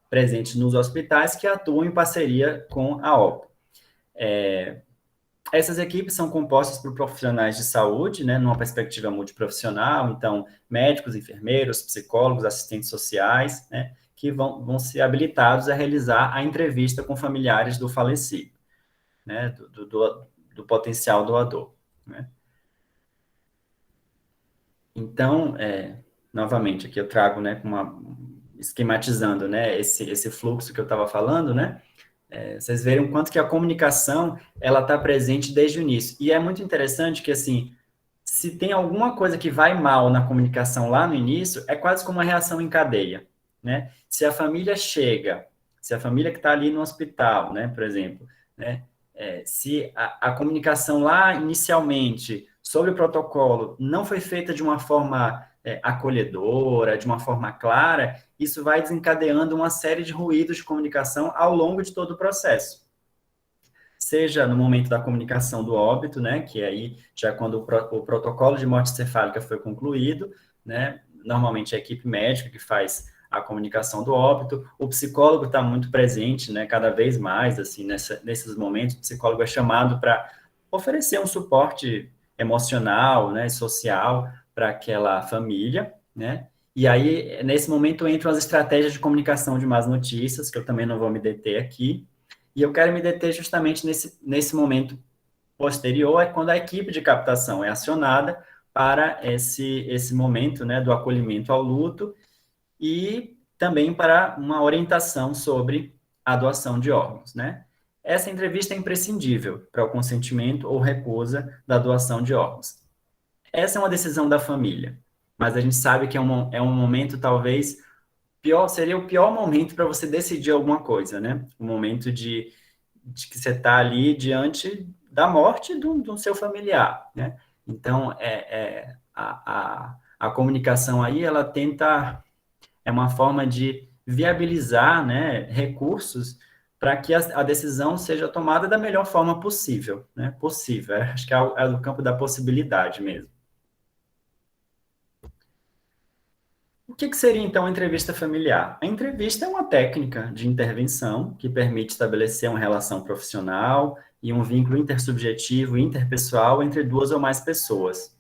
presentes nos hospitais, que atuam em parceria com a OPO. Essas equipes são compostas por profissionais de saúde, né, numa perspectiva multiprofissional, então, médicos, enfermeiros, psicólogos, assistentes sociais, né, que vão ser habilitados a realizar a entrevista com familiares do falecido, né, do potencial doador, né. Então, novamente, aqui eu trago, né, esquematizando, né, esse fluxo que eu estava falando, né, vocês verem o quanto que a comunicação, ela está presente desde o início. E é muito interessante que, assim, se tem alguma coisa que vai mal na comunicação lá no início, é quase como uma reação em cadeia, né? Se a família que está ali no hospital, né, por exemplo, né, se a comunicação lá inicialmente sobre o protocolo não foi feita de uma forma acolhedora, de uma forma clara, isso vai desencadeando uma série de ruídos de comunicação ao longo de todo o processo. Seja no momento da comunicação do óbito, né, que aí já quando o protocolo de morte encefálica foi concluído, né, normalmente é a equipe médica que faz a comunicação do óbito, o psicólogo está muito presente, né, cada vez mais, assim, nesses momentos, o psicólogo é chamado para oferecer um suporte emocional, né, social para aquela família, né, e aí, nesse momento, entram as estratégias de comunicação de más notícias, que eu também não vou me deter aqui, e eu quero me deter justamente nesse momento posterior, é quando a equipe de captação é acionada para esse momento, né, do acolhimento ao luto, e também para uma orientação sobre a doação de órgãos, né? Essa entrevista é imprescindível para o consentimento ou recusa da doação de órgãos. Essa é uma decisão da família, mas a gente sabe que é um momento, talvez, seria o pior momento para você decidir alguma coisa, né? O momento de que você está ali diante da morte do seu familiar, né? Então, a comunicação aí, ela tenta, é uma forma de viabilizar, né, recursos para que a decisão seja tomada da melhor forma possível, né? Possível, acho que é do campo da possibilidade mesmo. O que seria, então, a entrevista familiar? A entrevista é uma técnica de intervenção que permite estabelecer uma relação profissional e um vínculo intersubjetivo e interpessoal entre duas ou mais pessoas.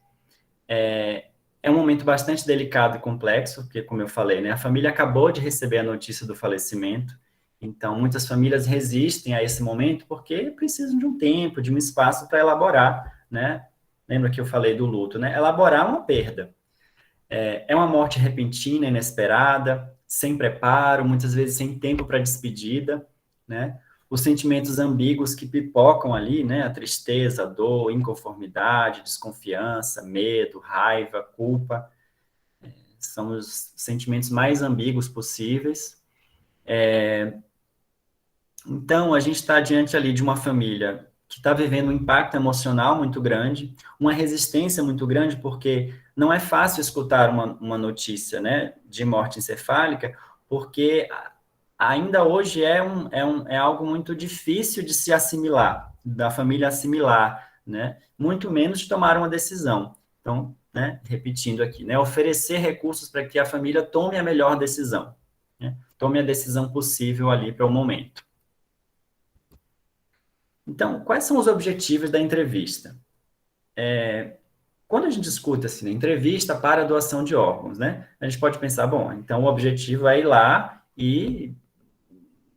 É um momento bastante delicado e complexo, porque, como eu falei, né, a família acabou de receber a notícia do falecimento, então muitas famílias resistem a esse momento porque precisam de um tempo, de um espaço para elaborar, né? Lembra que eu falei do luto, né? Elaborar uma perda. É uma morte repentina, inesperada, sem preparo, muitas vezes sem tempo para despedida, né? Os sentimentos ambíguos que pipocam ali, né? A tristeza, a dor, inconformidade, desconfiança, medo, raiva, culpa, são os sentimentos mais ambíguos possíveis. Então, a gente está diante ali de uma família que está vivendo um impacto emocional muito grande, uma resistência muito grande, porque não é fácil escutar uma notícia, né, de morte encefálica, porque ainda hoje é algo muito difícil de se assimilar, da família assimilar, né, muito menos de tomar uma decisão. Então, né, repetindo aqui, né, oferecer recursos para que a família tome a melhor decisão, né, tome a decisão possível ali para o momento. Então, quais são os objetivos da entrevista? Quando a gente escuta assim, entrevista para a doação de órgãos, né? A gente pode pensar, bom, então o objetivo é ir lá e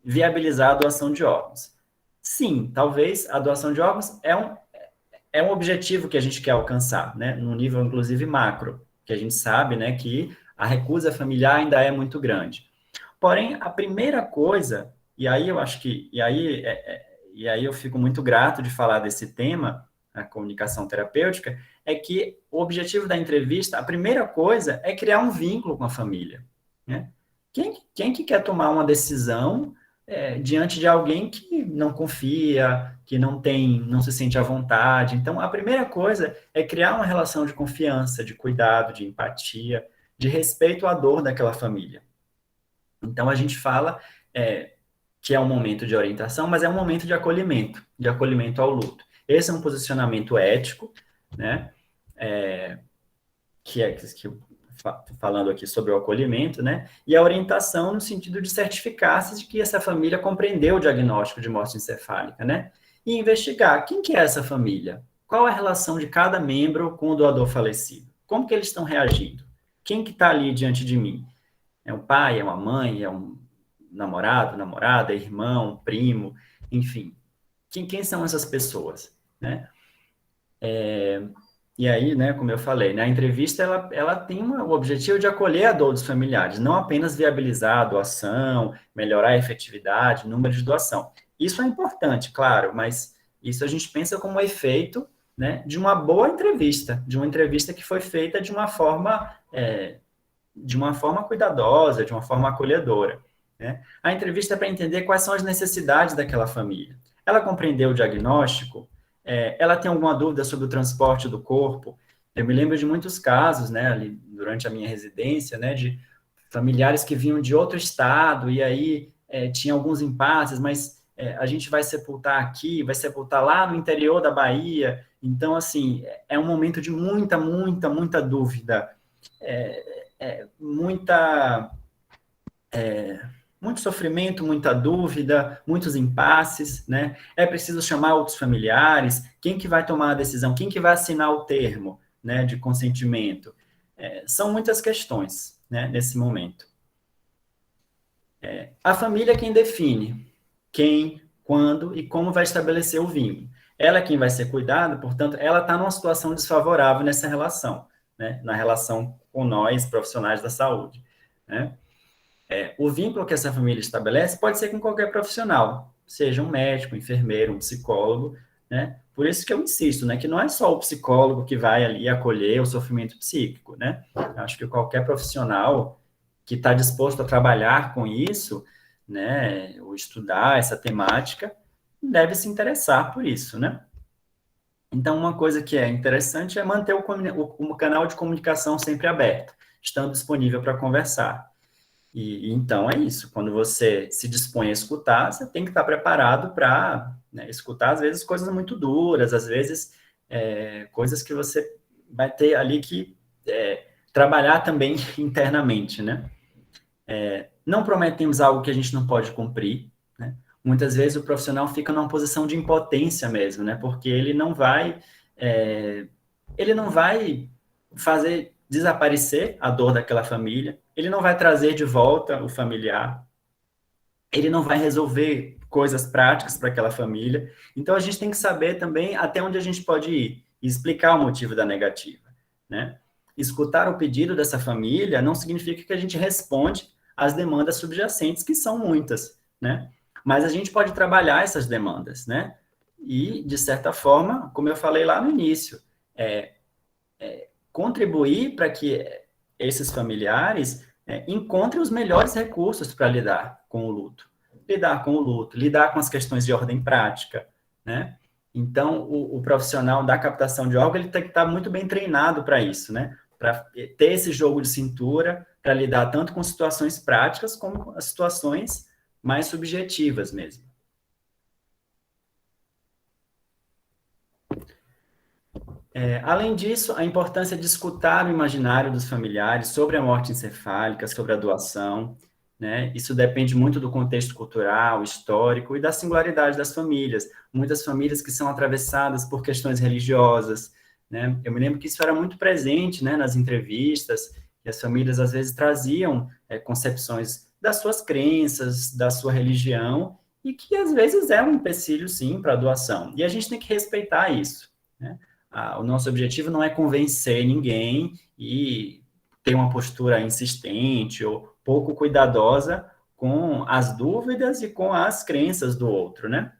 viabilizar a doação de órgãos. Sim, talvez a doação de órgãos é um objetivo que a gente quer alcançar, né? No nível, inclusive, macro, que a gente sabe, né, que a recusa familiar ainda é muito grande. Porém, a primeira coisa, e aí eu acho que, e aí eu fico muito grato de falar desse tema, a comunicação terapêutica, é que o objetivo da entrevista, a primeira coisa é criar um vínculo com a família, né? Quem que quer tomar uma decisão diante de alguém que não confia, que não se sente à vontade? Então, a primeira coisa é criar uma relação de confiança, de cuidado, de empatia, de respeito à dor daquela família. Então, a gente fala que é um momento de orientação, mas é um momento de acolhimento ao luto. Esse é um posicionamento ético, né? Que falando aqui sobre o acolhimento, né? E a orientação no sentido de certificar-se de que essa família compreendeu o diagnóstico de morte encefálica, né? E investigar quem que é essa família, qual a relação de cada membro com o doador falecido, como que eles estão reagindo, quem que está ali diante de mim, é um pai, é uma mãe, é um namorado, namorada, irmão, primo, enfim, quem são essas pessoas, né? E aí, né, como eu falei, né, a entrevista ela tem o objetivo de acolher a dor dos familiares, não apenas viabilizar a doação, melhorar a efetividade, o número de doação. Isso é importante, claro, mas isso a gente pensa como efeito, né, de uma boa entrevista, de uma entrevista que foi feita de uma forma cuidadosa, de uma forma acolhedora, né? A entrevista é para entender quais são as necessidades daquela família. Ela compreendeu o diagnóstico? Ela tem alguma dúvida sobre o transporte do corpo? Eu me lembro de muitos casos, né, ali durante a minha residência, né, de familiares que vinham de outro estado e aí tinha alguns impasses, mas a gente vai sepultar aqui, vai sepultar lá no interior da Bahia. Então, assim, é um momento de muita, muita, muita dúvida, muito sofrimento, muita dúvida, muitos impasses, né? É preciso chamar outros familiares, quem que vai tomar a decisão, quem que vai assinar o termo, né, de consentimento. São muitas questões, né, nesse momento. A família é quem define quem, quando e como vai estabelecer o vínculo. Ela é quem vai ser cuidada, portanto, ela está numa situação desfavorável nessa relação, né, na relação com nós, profissionais da saúde, né? O vínculo que essa família estabelece pode ser com qualquer profissional, seja um médico, um enfermeiro, um psicólogo, né? Por isso que eu insisto, né, que não é só o psicólogo que vai ali acolher o sofrimento psíquico, né? Acho que qualquer profissional que está disposto a trabalhar com isso, né, ou estudar essa temática, deve se interessar por isso, né? Então, uma coisa que é interessante é manter o canal de comunicação sempre aberto, estando disponível para conversar. E então é isso, quando você se dispõe a escutar, você tem que estar preparado para, né, escutar, às vezes, coisas muito duras, às vezes, coisas que você vai ter ali que trabalhar também internamente, né? Não prometemos algo que a gente não pode cumprir, né? Muitas vezes o profissional fica numa posição de impotência mesmo, né? Porque ele não vai fazer desaparecer a dor daquela família, ele não vai trazer de volta o familiar, ele não vai resolver coisas práticas para aquela família. Então, a gente tem que saber também até onde a gente pode ir e explicar o motivo da negativa, né? Escutar o pedido dessa família não significa que a gente responde às demandas subjacentes, que são muitas, né? Mas a gente pode trabalhar essas demandas, né? E, de certa forma, como eu falei lá no início, contribuir para que esses familiares encontrem os melhores recursos para lidar com o luto, lidar com as questões de ordem prática, né? Então, o profissional da captação de órgão, ele tem que estar muito bem treinado para isso, né? Para ter esse jogo de cintura, para lidar tanto com situações práticas, como com as situações mais subjetivas mesmo. Além disso, a importância de escutar o imaginário dos familiares sobre a morte encefálica, sobre a doação, né? Isso depende muito do contexto cultural, histórico e da singularidade das famílias. Muitas famílias que são atravessadas por questões religiosas, né? Eu me lembro que isso era muito presente, né, nas entrevistas, e as famílias às vezes traziam concepções das suas crenças, da sua religião, e que às vezes é um empecilho, sim, para a doação. E a gente tem que respeitar isso, né? O nosso objetivo não é convencer ninguém e ter uma postura insistente ou pouco cuidadosa com as dúvidas e com as crenças do outro, né?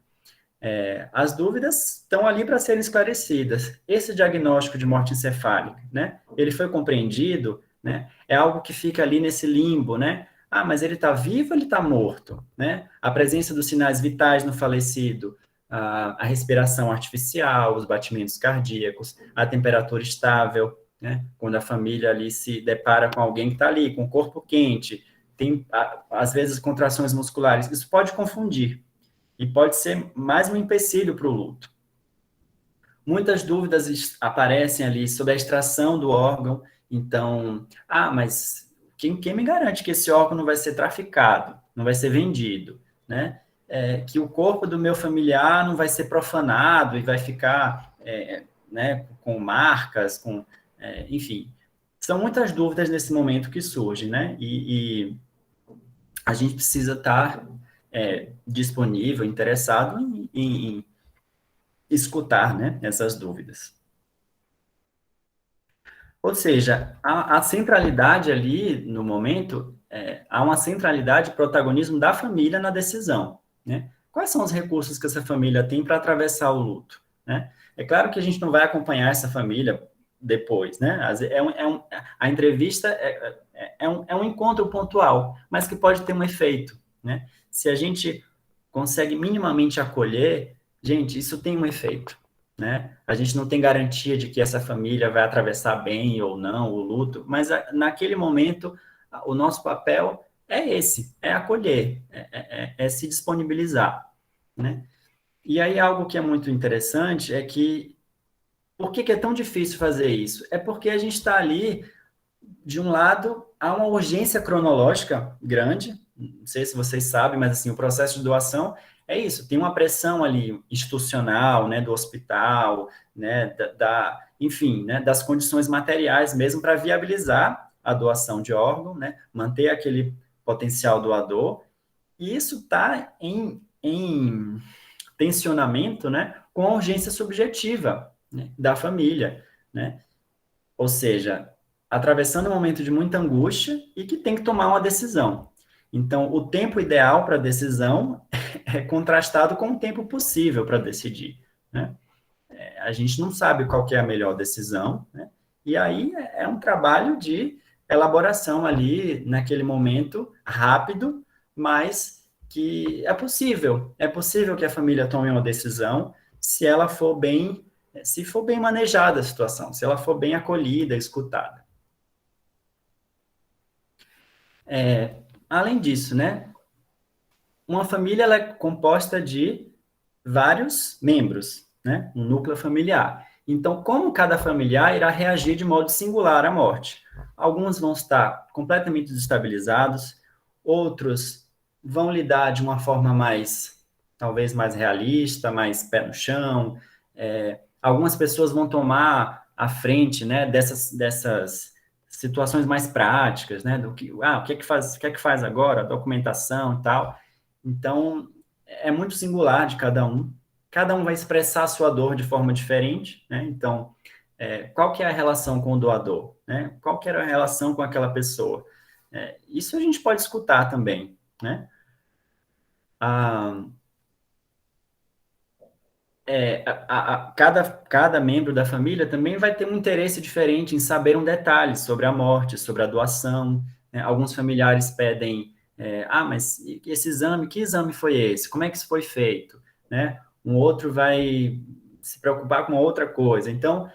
As dúvidas estão ali para serem esclarecidas. Esse diagnóstico de morte encefálica, né? Ele foi compreendido, né? É algo que fica ali nesse limbo, né? Ah, mas ele está vivo ou ele está morto, né? A presença dos sinais vitais no falecido, a respiração artificial, os batimentos cardíacos, a temperatura estável, né? Quando a família ali se depara com alguém que está ali, com o corpo quente, tem, às vezes, contrações musculares. Isso pode confundir e pode ser mais um empecilho para o luto. Muitas dúvidas aparecem ali sobre a extração do órgão. Então, mas quem me garante que esse órgão não vai ser traficado, não vai ser vendido, né? Que o corpo do meu familiar não vai ser profanado e vai ficar, né, com marcas, enfim. São muitas dúvidas nesse momento que surgem, né? E a gente precisa estar disponível, interessado em escutar, né, essas dúvidas. Ou seja, a centralidade ali, no momento, há uma centralidade e protagonismo da família na decisão, né? Quais são os recursos que essa família tem para atravessar o luto, né? É claro que a gente não vai acompanhar essa família depois, né? A entrevista é um encontro pontual, mas que pode ter um efeito, né? Se a gente consegue minimamente acolher, gente, isso tem um efeito, né? A gente não tem garantia de que essa família vai atravessar bem ou não o luto, mas naquele momento o nosso papel é esse, é acolher, é se disponibilizar, né? E aí algo que é muito interessante é que por que é tão difícil fazer isso? É porque a gente está ali, de um lado, há uma urgência cronológica grande, não sei se vocês sabem, mas assim, o processo de doação é isso, tem uma pressão ali institucional, né, do hospital, né, enfim, né, das condições materiais mesmo para viabilizar a doação de órgão, né, manter aquele potencial doador, e isso está em tensionamento, né, com a urgência subjetiva, né, da família, né, ou seja, atravessando um momento de muita angústia e que tem que tomar uma decisão. Então, o tempo ideal para a decisão é contrastado com o tempo possível para decidir, né? A gente não sabe qual que é a melhor decisão, né? E aí é um trabalho de elaboração ali, naquele momento, rápido, mas que é possível que a família tome uma decisão se for bem manejada a situação, se ela for bem acolhida, escutada. Além disso, né, uma família ela é composta de vários membros, né, um núcleo familiar. Então, como cada familiar irá reagir de modo singular à morte? Alguns vão estar completamente desestabilizados, outros vão lidar de uma forma talvez mais realista, mais pé no chão. Algumas pessoas vão tomar a frente, né, dessas situações mais práticas, né, o que é que faz agora, documentação e tal. Então, é muito singular de cada um vai expressar a sua dor de forma diferente, né, então, qual que é a relação com o doador, né, qual que era a relação com aquela pessoa, isso a gente pode escutar também, né, cada membro da família também vai ter um interesse diferente em saber um detalhe sobre a morte, sobre a doação, né? Alguns familiares pedem, mas esse exame, que exame foi esse? Como é que isso foi feito? Né? Um outro vai se preocupar com outra coisa. Então,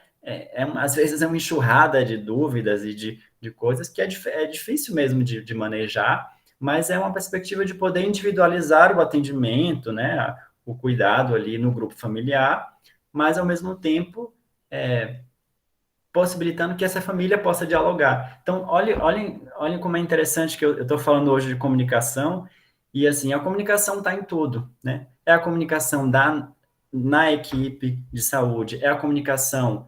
às vezes é uma enxurrada de dúvidas e de coisas que é difícil mesmo de manejar, mas é uma perspectiva de poder individualizar o atendimento, né? O cuidado ali no grupo familiar, mas, ao mesmo tempo, possibilitando que essa família possa dialogar. Então, olhem como é interessante que eu estou falando hoje de comunicação, e, assim, a comunicação está em tudo, né? É a comunicação na equipe de saúde, é a comunicação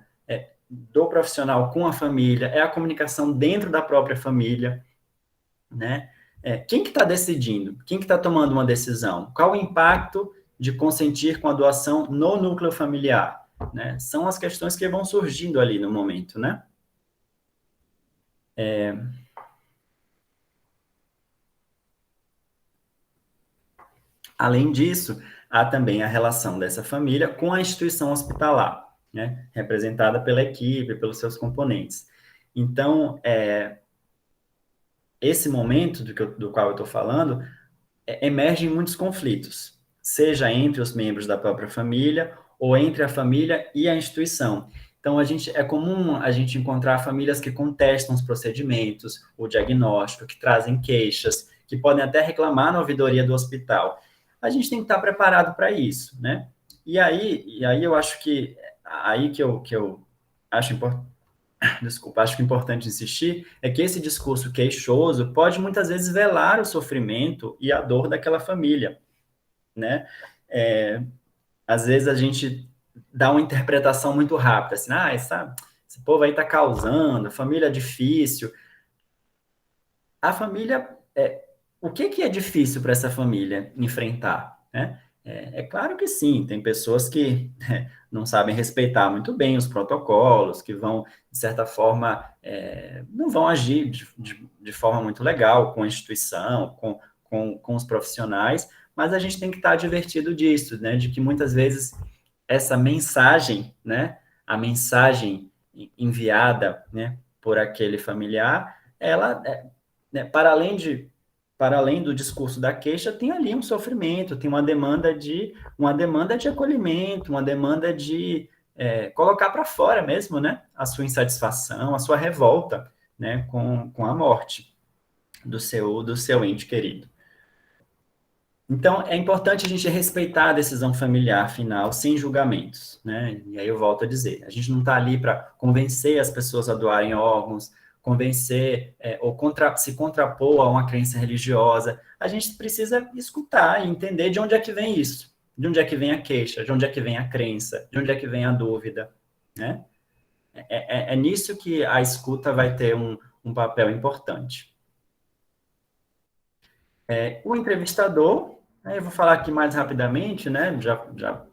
do profissional com a família, é a comunicação dentro da própria família, né? Quem que está decidindo? Quem que está tomando uma decisão? Qual o impacto de consentir com a doação no núcleo familiar, né? São as questões que vão surgindo ali no momento, né? Além disso, há também a relação dessa família com a instituição hospitalar, né? Representada pela equipe, pelos seus componentes. Então, esse momento do qual eu estou falando, emergem muitos conflitos, seja entre os membros da própria família ou entre a família e a instituição. Então, é comum a gente encontrar famílias que contestam os procedimentos, o diagnóstico, que trazem queixas, que podem até reclamar na ouvidoria do hospital. A gente tem que estar preparado para isso, né? E aí eu acho que eu acho importante, desculpa, acho que é importante insistir é que esse discurso queixoso pode muitas vezes velar o sofrimento e a dor daquela família, né? Às vezes a gente dá uma interpretação muito rápida, assim, esse povo aí está causando, família é difícil. A família, o que é difícil para essa família enfrentar, né? É claro que sim, tem pessoas que não sabem respeitar muito bem os protocolos, que vão, de certa forma, não vão agir de forma muito legal com a instituição, com os profissionais, mas a gente tem que estar advertido disso, né? De que muitas vezes essa mensagem, né? A mensagem enviada, né? Por aquele familiar, ela, né, para além do discurso da queixa, tem ali um sofrimento, tem uma demanda de acolhimento, uma demanda de colocar para fora mesmo, né, a sua insatisfação, a sua revolta, né, com a morte do seu ente querido. Então, é importante a gente respeitar a decisão familiar final, sem julgamentos, né? E aí eu volto a dizer, a gente não está ali para convencer as pessoas a doarem órgãos, convencer ou se contrapor a uma crença religiosa. A gente precisa escutar e entender de onde é que vem isso, de onde é que vem a queixa, de onde é que vem a crença, de onde é que vem a dúvida, né? É nisso que a escuta vai ter um papel importante. O entrevistador, eu vou falar aqui mais rapidamente, né? Já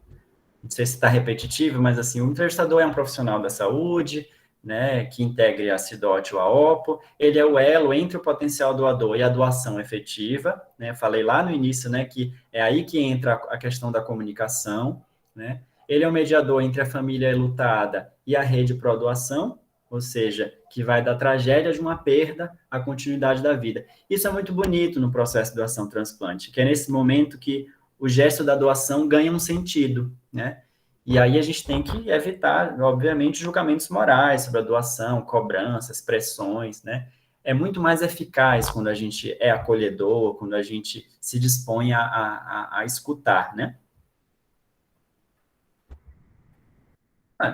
não sei se está repetitivo, mas assim, o entrevistador é um profissional da saúde, né, que integre a CIDOT ou a OPO, ele é o elo entre o potencial doador e a doação efetiva, né, falei lá no início, né, que é aí que entra a questão da comunicação, né, ele é o mediador entre a família enlutada e a rede pró-doação, ou seja, que vai da tragédia de uma perda à continuidade da vida. Isso é muito bonito no processo de doação-transplante, que é nesse momento que o gesto da doação ganha um sentido, né? E aí a gente tem que evitar, obviamente, julgamentos morais sobre a doação, cobranças, pressões, né? É muito mais eficaz quando a gente é acolhedor, quando a gente se dispõe a escutar, né?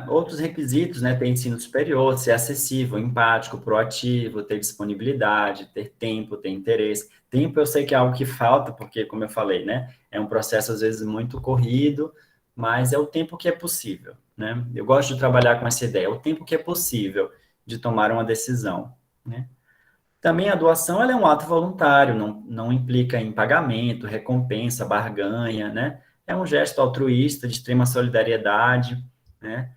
Outros requisitos, né? Ter ensino superior, ser acessível, empático, proativo, ter disponibilidade, ter tempo, ter interesse. Tempo eu sei que é algo que falta, porque, como eu falei, né? É um processo, às vezes, muito corrido, mas é o tempo que é possível, né? Eu gosto de trabalhar com essa ideia, é o tempo que é possível de tomar uma decisão, né? Também a doação, ela é um ato voluntário, não implica em pagamento, recompensa, barganha, né? É um gesto altruísta, de extrema solidariedade, né?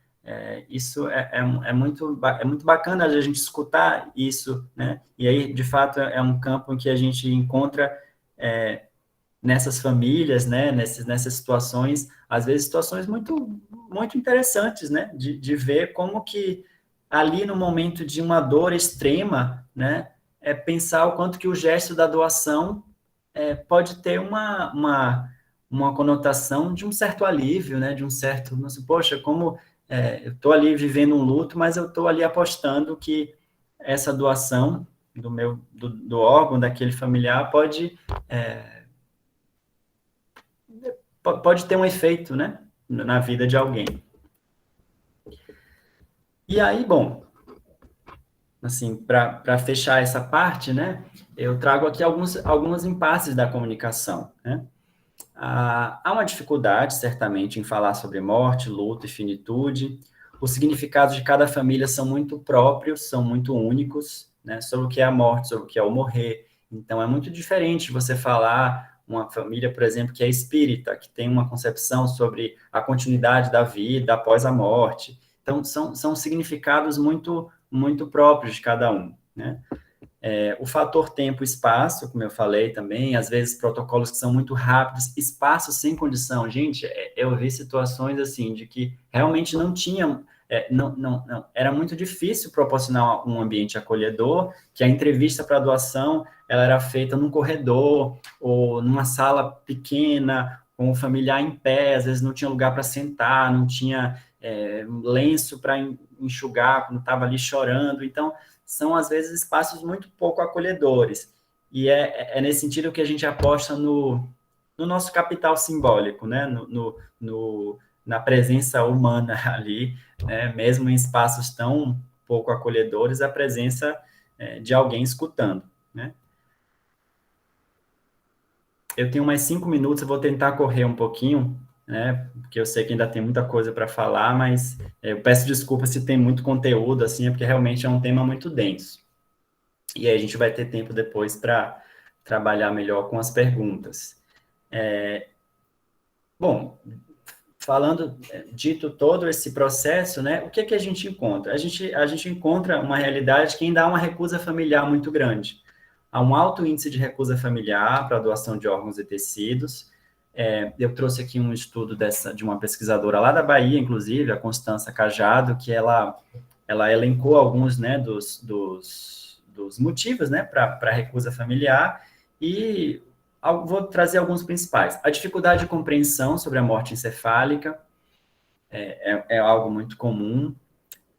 Isso é muito bacana a gente escutar isso, né? E aí, de fato, é um campo em que a gente encontra nessas famílias, né? Nessas situações, às vezes situações muito, muito interessantes, né? De ver como que ali no momento de uma dor extrema, né? Pensar o quanto que o gesto da doação pode ter uma conotação de um certo alívio, né? De um certo, não sei, poxa, como eu estou ali vivendo um luto, mas eu estou ali apostando que essa doação do órgão daquele familiar pode ter um efeito, né? Na vida de alguém. E aí, bom, assim, para fechar essa parte, né? Eu trago aqui alguns impasses da comunicação, né? Há uma dificuldade, certamente, em falar sobre morte, luto e finitude. Os significados de cada família são muito próprios, são muito únicos, né? Sobre o que é a morte, sobre o que é o morrer. Então, é muito diferente você falar uma família, por exemplo, que é espírita, que tem uma concepção sobre a continuidade da vida após a morte. Então, são significados muito, muito próprios de cada um, né? O fator tempo e espaço, como eu falei também, às vezes protocolos que são muito rápidos, espaço sem condição. Gente, eu vi situações assim, de que realmente não tinha, não, era muito difícil proporcionar um ambiente acolhedor, que a entrevista para doação, ela era feita num corredor, ou numa sala pequena, com o familiar em pé, às vezes não tinha lugar para sentar, não tinha lenço para enxugar quando estava ali chorando. Então, são, às vezes, espaços muito pouco acolhedores. E é nesse sentido que a gente aposta no nosso capital simbólico, né? Na presença humana ali, né? Mesmo em espaços tão pouco acolhedores, a presença de alguém escutando, né? Eu tenho mais 5 minutos, eu vou tentar correr um pouquinho, né? Porque eu sei que ainda tem muita coisa para falar, mas eu peço desculpa se tem muito conteúdo, assim, porque realmente é um tema muito denso. E aí a gente vai ter tempo depois para trabalhar melhor com as perguntas. Bom, falando, dito todo esse processo, né, o que é que a gente encontra? A gente encontra uma realidade que ainda há uma recusa familiar muito grande. Há um alto índice de recusa familiar para a doação de órgãos e tecidos. Eu trouxe aqui um estudo de uma pesquisadora lá da Bahia, inclusive, a Constança Cajado, que ela elencou alguns, né, dos motivos, né, para a recusa familiar, e vou trazer alguns principais. A dificuldade de compreensão sobre a morte encefálica é algo muito comum.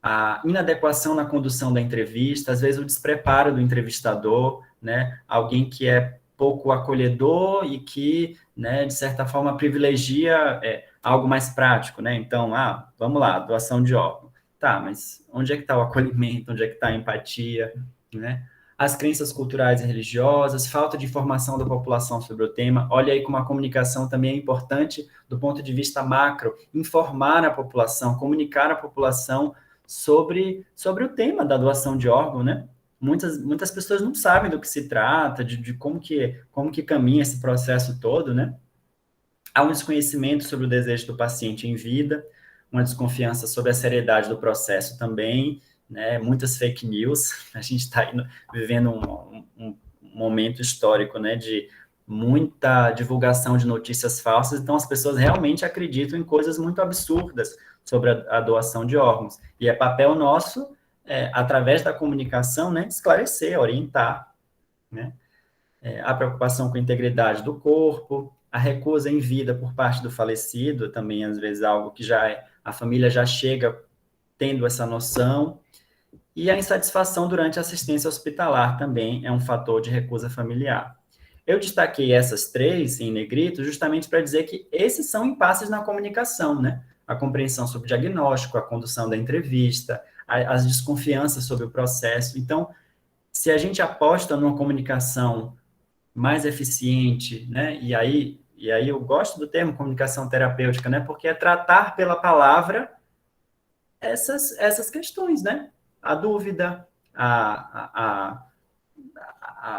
A inadequação na condução da entrevista, às vezes o despreparo do entrevistador, né? Alguém que é pouco acolhedor e que, né, de certa forma, privilegia algo mais prático, né? Então, vamos lá, doação de órgão. Tá, mas onde é que está o acolhimento? Onde é que está a empatia, né? As crenças culturais e religiosas, falta de informação da população sobre o tema. Olha aí como a comunicação também é importante do ponto de vista macro, informar a população, comunicar à população sobre o tema da doação de órgão, né? Muitas pessoas não sabem do que se trata, de como que caminha esse processo todo, né? Há um desconhecimento sobre o desejo do paciente em vida, uma desconfiança sobre a seriedade do processo também, né? Muitas fake news. A gente está vivendo um momento histórico, né, de muita divulgação de notícias falsas, então as pessoas realmente acreditam em coisas muito absurdas sobre a doação de órgãos. E é papel nosso, através da comunicação, né, esclarecer, orientar, né? A preocupação com a integridade do corpo, a recusa em vida por parte do falecido, também às vezes algo que a família já chega tendo essa noção, e a insatisfação durante a assistência hospitalar também é um fator de recusa familiar. Eu destaquei essas 3 em negrito justamente para dizer que esses são impasses na comunicação, né? A compreensão sobre o diagnóstico, a condução da entrevista, as desconfianças sobre o processo. Então, se a gente aposta numa comunicação mais eficiente, né? E aí eu gosto do termo comunicação terapêutica, né? Porque é tratar pela palavra essas questões, né? A dúvida, a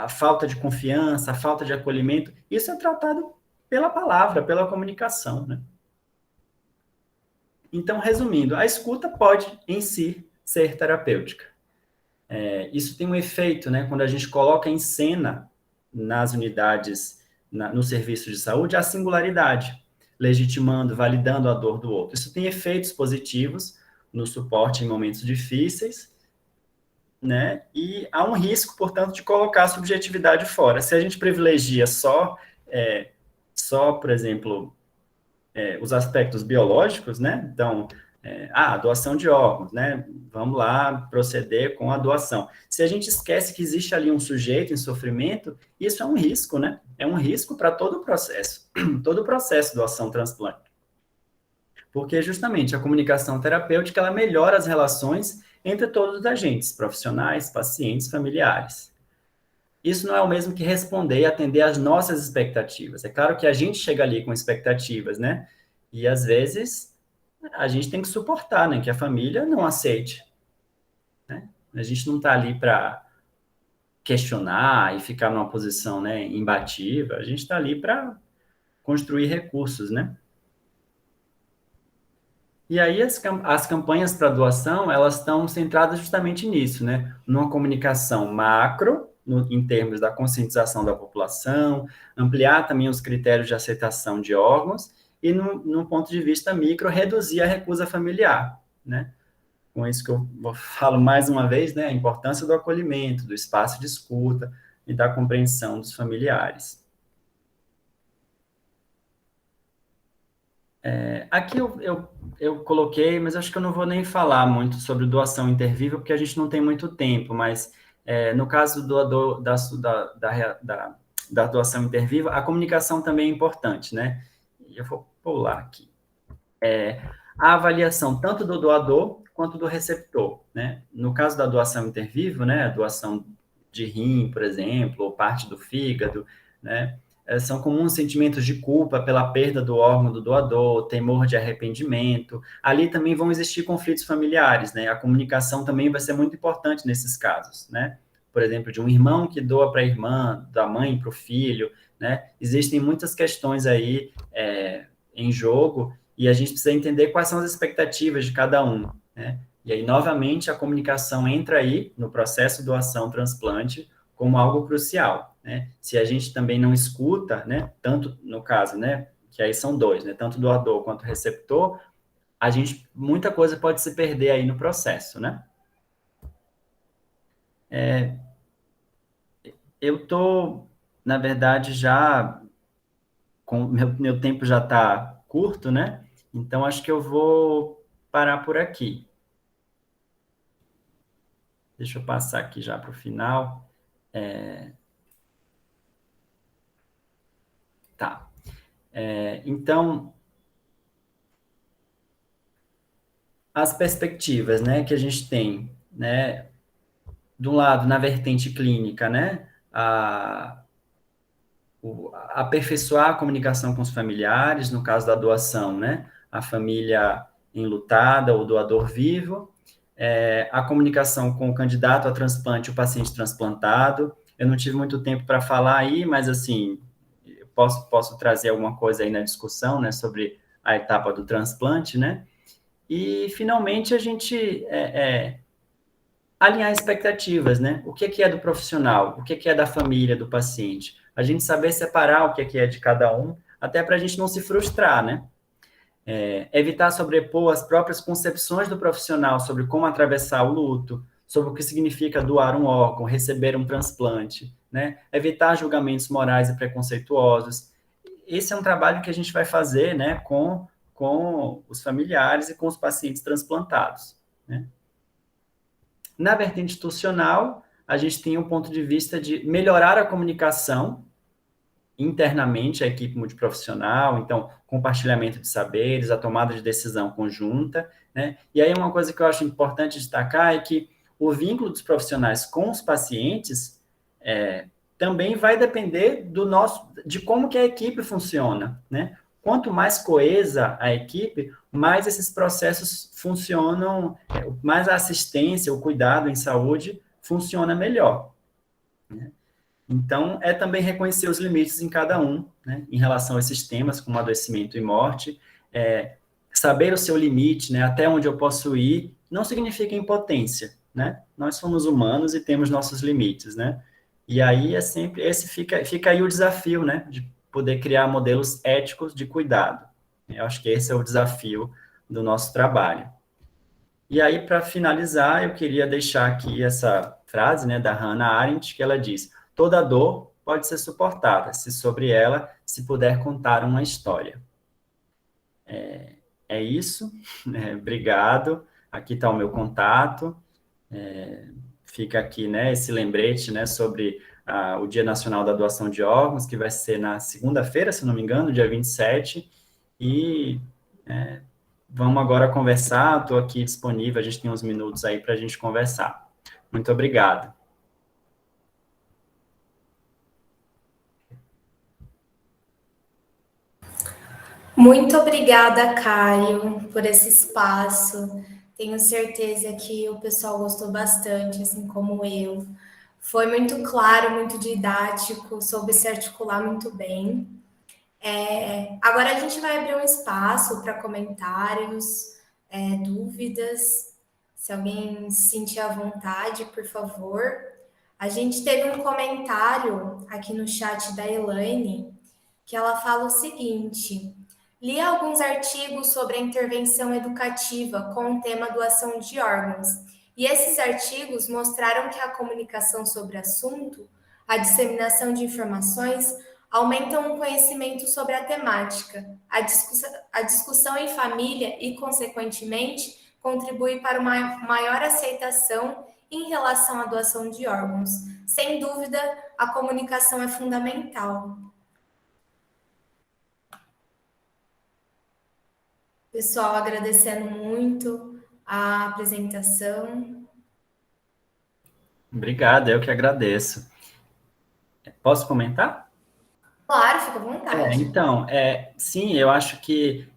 falta de confiança, a falta de acolhimento, isso é tratado pela palavra, pela comunicação, né? Então, resumindo, a escuta pode, em si, ser terapêutica. Isso tem um efeito, né? Quando a gente coloca em cena nas unidades, no serviço de saúde, a singularidade, legitimando, validando a dor do outro. Isso tem efeitos positivos no suporte em momentos difíceis, né? E há um risco, portanto, de colocar a subjetividade fora. Se a gente privilegia só, por exemplo, os aspectos biológicos, né? Então, a doação de órgãos, né? Vamos lá proceder com a doação. Se a gente esquece que existe ali um sujeito em sofrimento, isso é um risco, né? É um risco para todo o processo de doação-transplante. Porque, justamente, a comunicação terapêutica, ela melhora as relações entre todos os agentes, profissionais, pacientes, familiares. Isso não é o mesmo que responder e atender às nossas expectativas. É claro que a gente chega ali com expectativas, né? E, às vezes, a gente tem que suportar, né? Que a família não aceite, né? A gente não está ali para questionar e ficar numa posição, né, imbatível. A gente está ali para construir recursos, né? E aí as campanhas para doação, elas estão centradas justamente nisso, né? Numa comunicação macro, em termos da conscientização da população, ampliar também os critérios de aceitação de órgãos, e num ponto de vista micro, reduzir a recusa familiar, né? Com isso que eu falo mais uma vez, né? A importância do acolhimento, do espaço de escuta e da compreensão dos familiares. Aqui eu coloquei, mas acho que eu não vou nem falar muito sobre doação intervívua, porque a gente não tem muito tempo, mas no caso do doador da doação intervívua, a comunicação também é importante, né? Eu vou pular aqui. A avaliação tanto do doador quanto do receptor, né? No caso da doação intervívua, né, a doação de rim, por exemplo, ou parte do fígado, né? São comuns sentimentos de culpa pela perda do órgão do doador, temor de arrependimento. Ali também vão existir conflitos familiares, né? A comunicação também vai ser muito importante nesses casos, né? Por exemplo, de um irmão que doa para a irmã, da mãe para o filho, né? Existem muitas questões aí em jogo e a gente precisa entender quais são as expectativas de cada um, né? E aí, novamente, a comunicação entra aí no processo doação-transplante como algo crucial, né? Se a gente também não escuta, né, tanto no caso, né, que aí são dois, né, tanto doador quanto receptor, muita coisa pode se perder aí no processo, né? Eu tô, na verdade, já com meu tempo já está curto, né? Então acho que eu vou parar por aqui. Deixa eu passar aqui já para o final. Tá. Então, as perspectivas, né, que a gente tem, né, de um lado, na vertente clínica, né, aperfeiçoar a comunicação com os familiares, no caso da doação, né, a família enlutada, o doador vivo, a comunicação com o candidato a transplante, o paciente transplantado. Eu não tive muito tempo para falar aí, mas, assim, posso trazer alguma coisa aí na discussão, né, sobre a etapa do transplante, né, e, finalmente, a gente alinhar expectativas, né? O que é do profissional? O que é da família, do paciente? A gente saber separar o que é de cada um, até para a gente não se frustrar, né? Evitar sobrepor as próprias concepções do profissional sobre como atravessar o luto, sobre o que significa doar um órgão, receber um transplante, né? Evitar julgamentos morais e preconceituosos. Esse é um trabalho que a gente vai fazer, né, com os familiares e com os pacientes transplantados, né? Na vertente institucional, a gente tem um ponto de vista de melhorar a comunicação internamente, a equipe multiprofissional, então, compartilhamento de saberes, a tomada de decisão conjunta, né? E aí, uma coisa que eu acho importante destacar é que o vínculo dos profissionais com os pacientes também vai depender de como que a equipe funciona, né? Quanto mais coesa a equipe, mais esses processos funcionam, mais a assistência, o cuidado em saúde funciona melhor, né? Então, também reconhecer os limites em cada um, né, em relação a esses temas, como adoecimento e morte, saber o seu limite, né, até onde eu posso ir, não significa impotência, né? Nós somos humanos e temos nossos limites, né? E aí fica aí o desafio, né, de poder criar modelos éticos de cuidado. Eu acho que esse é o desafio do nosso trabalho. E aí, para finalizar, eu queria deixar aqui essa frase, né, da Hannah Arendt, que ela diz: toda dor pode ser suportada, se sobre ela se puder contar uma história. É isso, obrigado. Aqui está o meu contato. Fica aqui, né, esse lembrete, né, sobre o Dia Nacional da Doação de Órgãos, que vai ser na segunda-feira, se não me engano, dia 27, e vamos agora conversar. Estou aqui disponível, a gente tem uns minutos aí para a gente conversar. Muito obrigado. Muito obrigada, Caio, por esse espaço. Tenho certeza que o pessoal gostou bastante, assim como eu. Foi muito claro, muito didático, soube se articular muito bem. Agora a gente vai abrir um espaço para comentários, dúvidas. Se alguém se sentir à vontade, por favor. A gente teve um comentário aqui no chat da Elaine, que ela fala o seguinte: li alguns artigos sobre a intervenção educativa com o tema doação de órgãos, e esses artigos mostraram que a comunicação sobre o assunto, a disseminação de informações, aumentam o conhecimento sobre a temática. A discussão em família e, consequentemente, contribui para uma maior aceitação em relação à doação de órgãos. Sem dúvida, a comunicação é fundamental. Pessoal, agradecendo muito a apresentação. Obrigado, eu que agradeço. Posso comentar? Claro, fica à vontade. Então, sim, eu acho que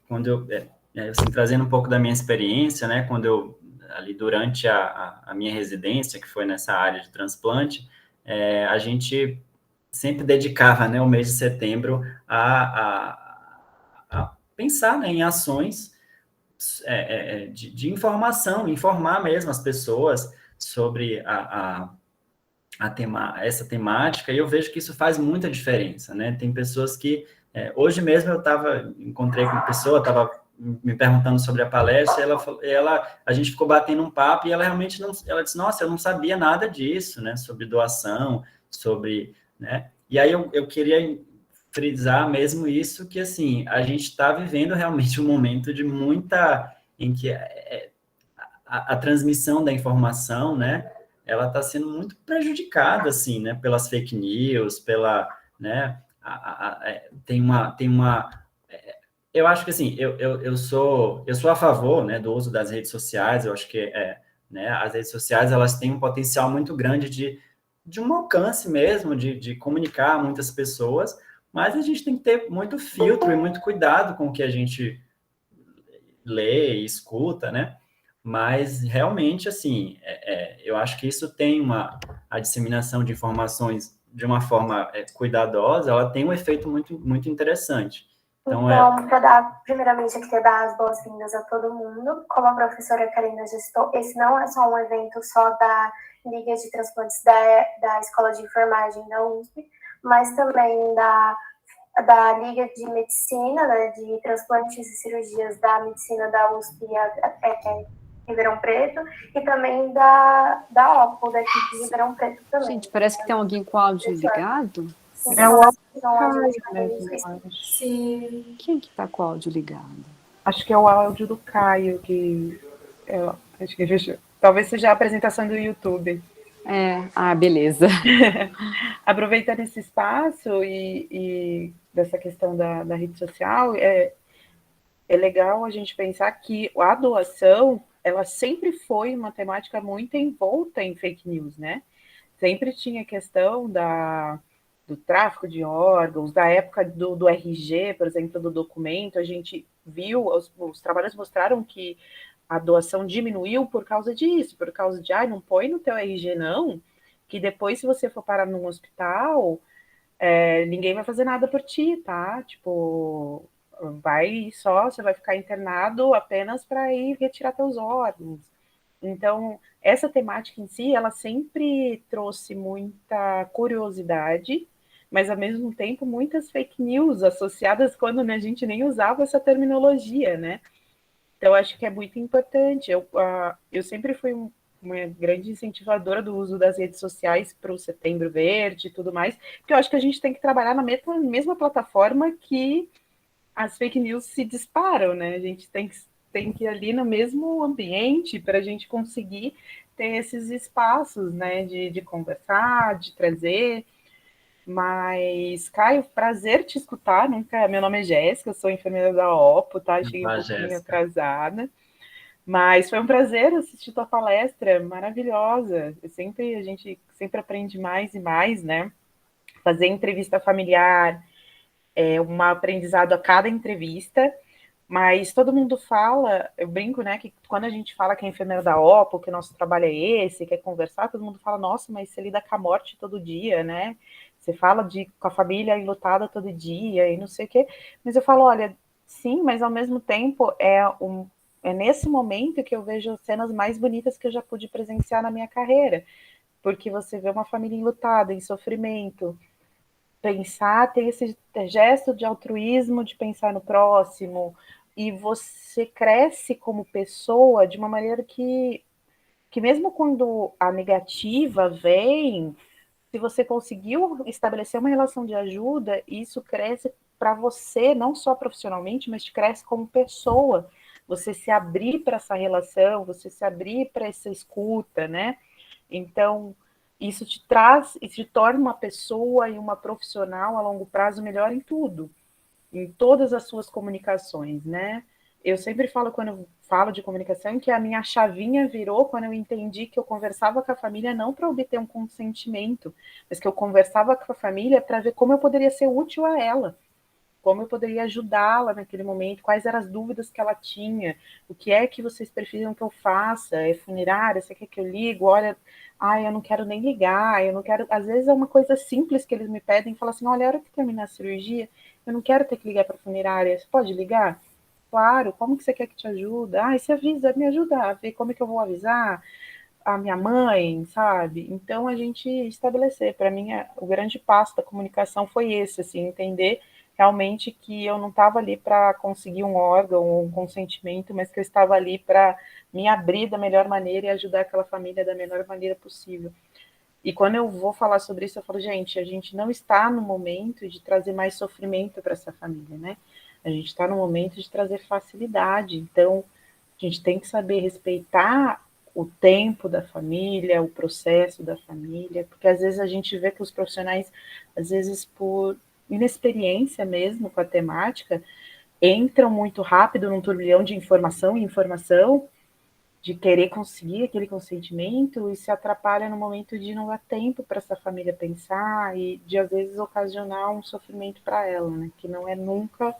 quando assim, trazendo um pouco da minha experiência, né, quando eu, ali durante a minha residência, que foi nessa área de transplante, a gente sempre dedicava, né, o mês de setembro a pensar, né, em ações de informação, informar mesmo as pessoas sobre essa temática, e eu vejo que isso faz muita diferença, né? Tem pessoas que... hoje mesmo encontrei com uma pessoa, estava me perguntando sobre a palestra, a gente ficou batendo um papo, e ela realmente não... Ela disse, nossa, eu não sabia nada disso, né? Sobre doação, sobre... né? E aí eu queria frisar mesmo isso, que, assim, a gente está vivendo realmente um momento de muita... em que a transmissão da informação, né, ela está sendo muito prejudicada, assim, né, pelas fake news, né, tem uma, eu acho que, assim, eu sou a favor, né, do uso das redes sociais. Eu acho que, né, as redes sociais, elas têm um potencial muito grande de um alcance mesmo, de comunicar a muitas pessoas, mas a gente tem que ter muito filtro e muito cuidado com o que a gente lê e escuta, né? Mas realmente, assim, eu acho que isso tem a disseminação de informações de uma forma cuidadosa, ela tem um efeito muito, muito interessante. Então, para dar, primeiramente, aqui dar as boas-vindas a todo mundo. Como a professora Karina já citou, esse não é só um evento só da Liga de Transplantes da Escola de Enfermagem da USP, mas também da Liga de Medicina, né, de Transplantes e Cirurgias da Medicina da USP em Ribeirão Preto, e também da OPO, daqui de Ribeirão Preto também. Gente, parece que tem alguém com o áudio ligado. É o áudio mesmo, Sim. Quem que tá com o áudio ligado? Acho que é o áudio do Caio, acho que talvez seja a apresentação do YouTube. Beleza. Aproveitando esse espaço e dessa questão da rede social, é legal a gente pensar que a doação, ela sempre foi uma temática muito envolta em fake news, né? Sempre tinha a questão do tráfico de órgãos, da época do RG, por exemplo, do documento. A gente viu, os trabalhos mostraram que a doação diminuiu por causa disso, por causa de, não põe no teu RG não, que depois, se você for parar num hospital, ninguém vai fazer nada por ti, tá? Tipo, você vai ficar internado apenas para ir retirar teus órgãos. Então, essa temática em si, ela sempre trouxe muita curiosidade, mas, ao mesmo tempo, muitas fake news associadas quando, né, a gente nem usava essa terminologia, né? Então, acho que é muito importante. Eu sempre fui uma grande incentivadora do uso das redes sociais para o Setembro Verde e tudo mais, porque eu acho que a gente tem que trabalhar na mesma plataforma que as fake news se disparam, né? A gente tem que ir ali no mesmo ambiente para a gente conseguir ter esses espaços, né, de conversar, de trazer. Mas, Caio, prazer te escutar. Meu nome é Jéssica, eu sou enfermeira da OPO, tá? Cheguei um pouquinho atrasada. Mas foi um prazer assistir tua palestra, maravilhosa. A gente sempre aprende mais e mais, né? Fazer entrevista familiar é um aprendizado a cada entrevista, mas todo mundo fala, eu brinco, né, que quando a gente fala que é enfermeira da OPO, que o nosso trabalho é esse, quer conversar, todo mundo fala, nossa, mas você lida com a morte todo dia, né? Você fala com a família enlutada todo dia e não sei o quê. Mas eu falo, olha, sim, mas ao mesmo tempo é nesse momento que eu vejo as cenas mais bonitas que eu já pude presenciar na minha carreira, porque você vê uma família enlutada, em sofrimento, tem esse gesto de altruísmo, de pensar no próximo, e você cresce como pessoa de uma maneira que mesmo quando a negativa vem, se você conseguiu estabelecer uma relação de ajuda, isso cresce para você, não só profissionalmente, mas te cresce como pessoa. Você se abrir para essa relação, você se abrir para essa escuta, né? Então, isso te traz e te torna uma pessoa e uma profissional a longo prazo melhor em tudo, em todas as suas comunicações, né? Eu sempre falo, quando eu falo de comunicação, que a minha chavinha virou quando eu entendi que eu conversava com a família não para obter um consentimento, mas que eu conversava com a família para ver como eu poderia ser útil a ela, como eu poderia ajudá-la naquele momento, quais eram as dúvidas que ela tinha, o que é que vocês preferem que eu faça, é funerária, você quer que eu ligo, olha, eu não quero nem ligar, eu não quero, às vezes é uma coisa simples que eles me pedem, falam assim, olha, a hora que terminar a cirurgia, eu não quero ter que ligar para a funerária, você pode ligar? Claro, como que você quer que te ajude? Você avisa, me ajuda a ver como é que eu vou avisar a minha mãe, sabe? Então, a gente estabelecer, para mim, o grande passo da comunicação foi esse, assim, entender realmente que eu não estava ali para conseguir um órgão, um consentimento, mas que eu estava ali para me abrir da melhor maneira e ajudar aquela família da melhor maneira possível. E quando eu vou falar sobre isso, eu falo, gente, a gente não está no momento de trazer mais sofrimento para essa família, né? A gente está no momento de trazer facilidade. Então, a gente tem que saber respeitar o tempo da família, o processo da família, porque às vezes a gente vê que os profissionais, às vezes por inexperiência mesmo com a temática, entram muito rápido num turbilhão de informação e informação, de querer conseguir aquele consentimento e se atrapalha no momento de não dar tempo para essa família pensar e de, às vezes, ocasionar um sofrimento para ela, né? Que não é nunca,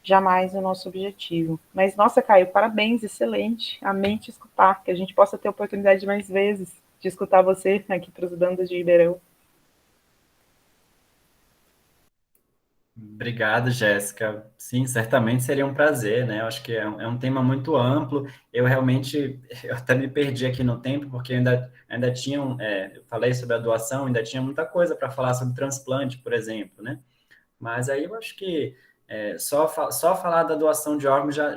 jamais o nosso objetivo. Mas, nossa, Caio, parabéns, excelente. Amém te escutar, que a gente possa ter oportunidade mais vezes de escutar você aqui para os bandas de Ribeirão. Obrigado, Jéssica. Sim, certamente seria um prazer, né? Eu acho que é um tema muito amplo. Eu realmente, eu até me perdi aqui no tempo, porque ainda tinha, eu falei sobre a doação, ainda tinha muita coisa para falar sobre transplante, por exemplo, né? Mas aí eu acho que só falar da doação de órgãos a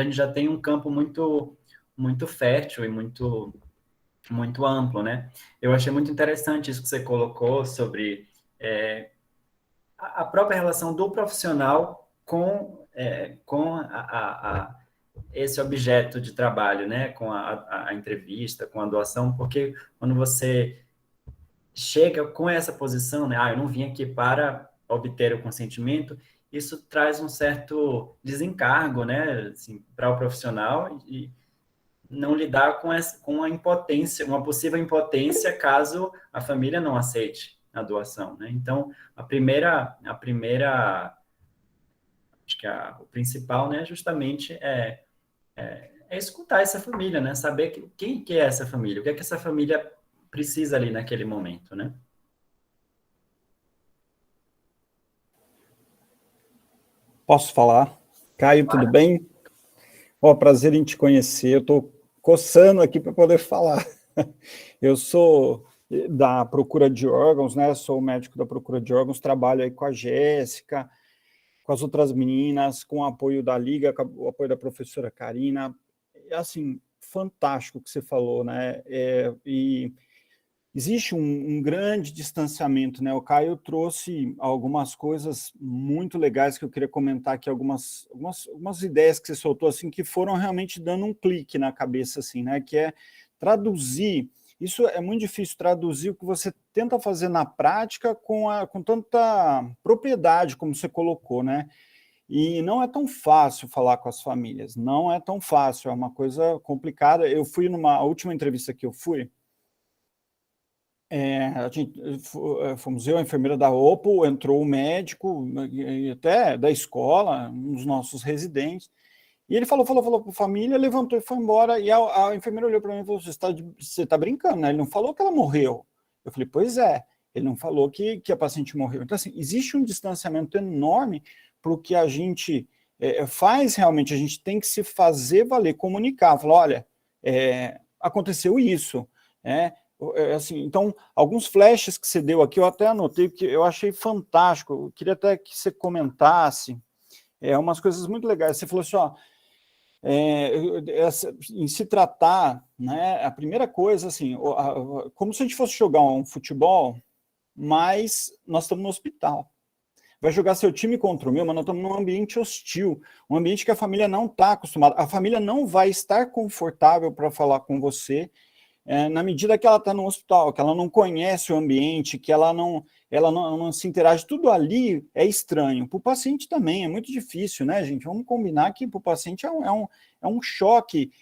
gente já tem um campo muito, muito fértil e muito, muito amplo, né? Eu achei muito interessante isso que você colocou sobre a própria relação do profissional com esse objeto de trabalho, né? Com a entrevista, com a doação, porque quando você chega com essa posição, né? Eu não vim aqui para obter o consentimento, isso traz um certo desencargo, né? Assim, para o profissional e não lidar com a impotência, uma possível impotência caso a família não aceite a doação, né? Então, acho que o principal, né, justamente é escutar essa família, né? Saber quem que é essa família, o que é que essa família precisa ali naquele momento, né? Posso falar? Caio, tudo bem? Prazer em te conhecer. Eu estou coçando aqui para poder falar. Eu sou da Procura de Órgãos, né? Sou médico da Procura de Órgãos, trabalho aí com a Jéssica, com as outras meninas, com o apoio da Liga, com o apoio da professora Karina. Assim, fantástico o que você falou, né? E existe um grande distanciamento, né? O Caio trouxe algumas coisas muito legais que eu queria comentar aqui, algumas ideias que você soltou, assim, que foram realmente dando um clique na cabeça, assim, né? Que é traduzir. Isso é muito difícil, traduzir o que você tenta fazer na prática com tanta propriedade, como você colocou, né? E não é tão fácil falar com as famílias, não é tão fácil, é uma coisa complicada. Eu fui numa última entrevista que eu fui, fomos eu, a enfermeira da OPO, entrou o médico, e até da escola, um dos nossos residentes, e ele falou para a família, levantou e foi embora, e a enfermeira olhou para mim e falou, você está brincando, né? Ele não falou que ela morreu. Eu falei, pois é, ele não falou que a paciente morreu. Então, assim, existe um distanciamento enorme para o que a gente faz realmente, a gente tem que se fazer valer, comunicar, falar, olha, aconteceu isso, assim, então, alguns flashes que você deu aqui, eu até anotei, porque eu achei fantástico, eu queria até que você comentasse, umas coisas muito legais. Você falou assim, em se tratar, né, a primeira coisa, assim, como se a gente fosse jogar um futebol, mas nós estamos no hospital. Vai jogar seu time contra o meu, mas nós estamos num ambiente hostil, um ambiente que a família não está acostumada. A família não vai estar confortável para falar com você, na medida que ela está no hospital, que ela não conhece o ambiente, que ela não se interage. Tudo ali é estranho. Para o paciente também é muito difícil, né, gente? Vamos combinar que para o paciente é um choque.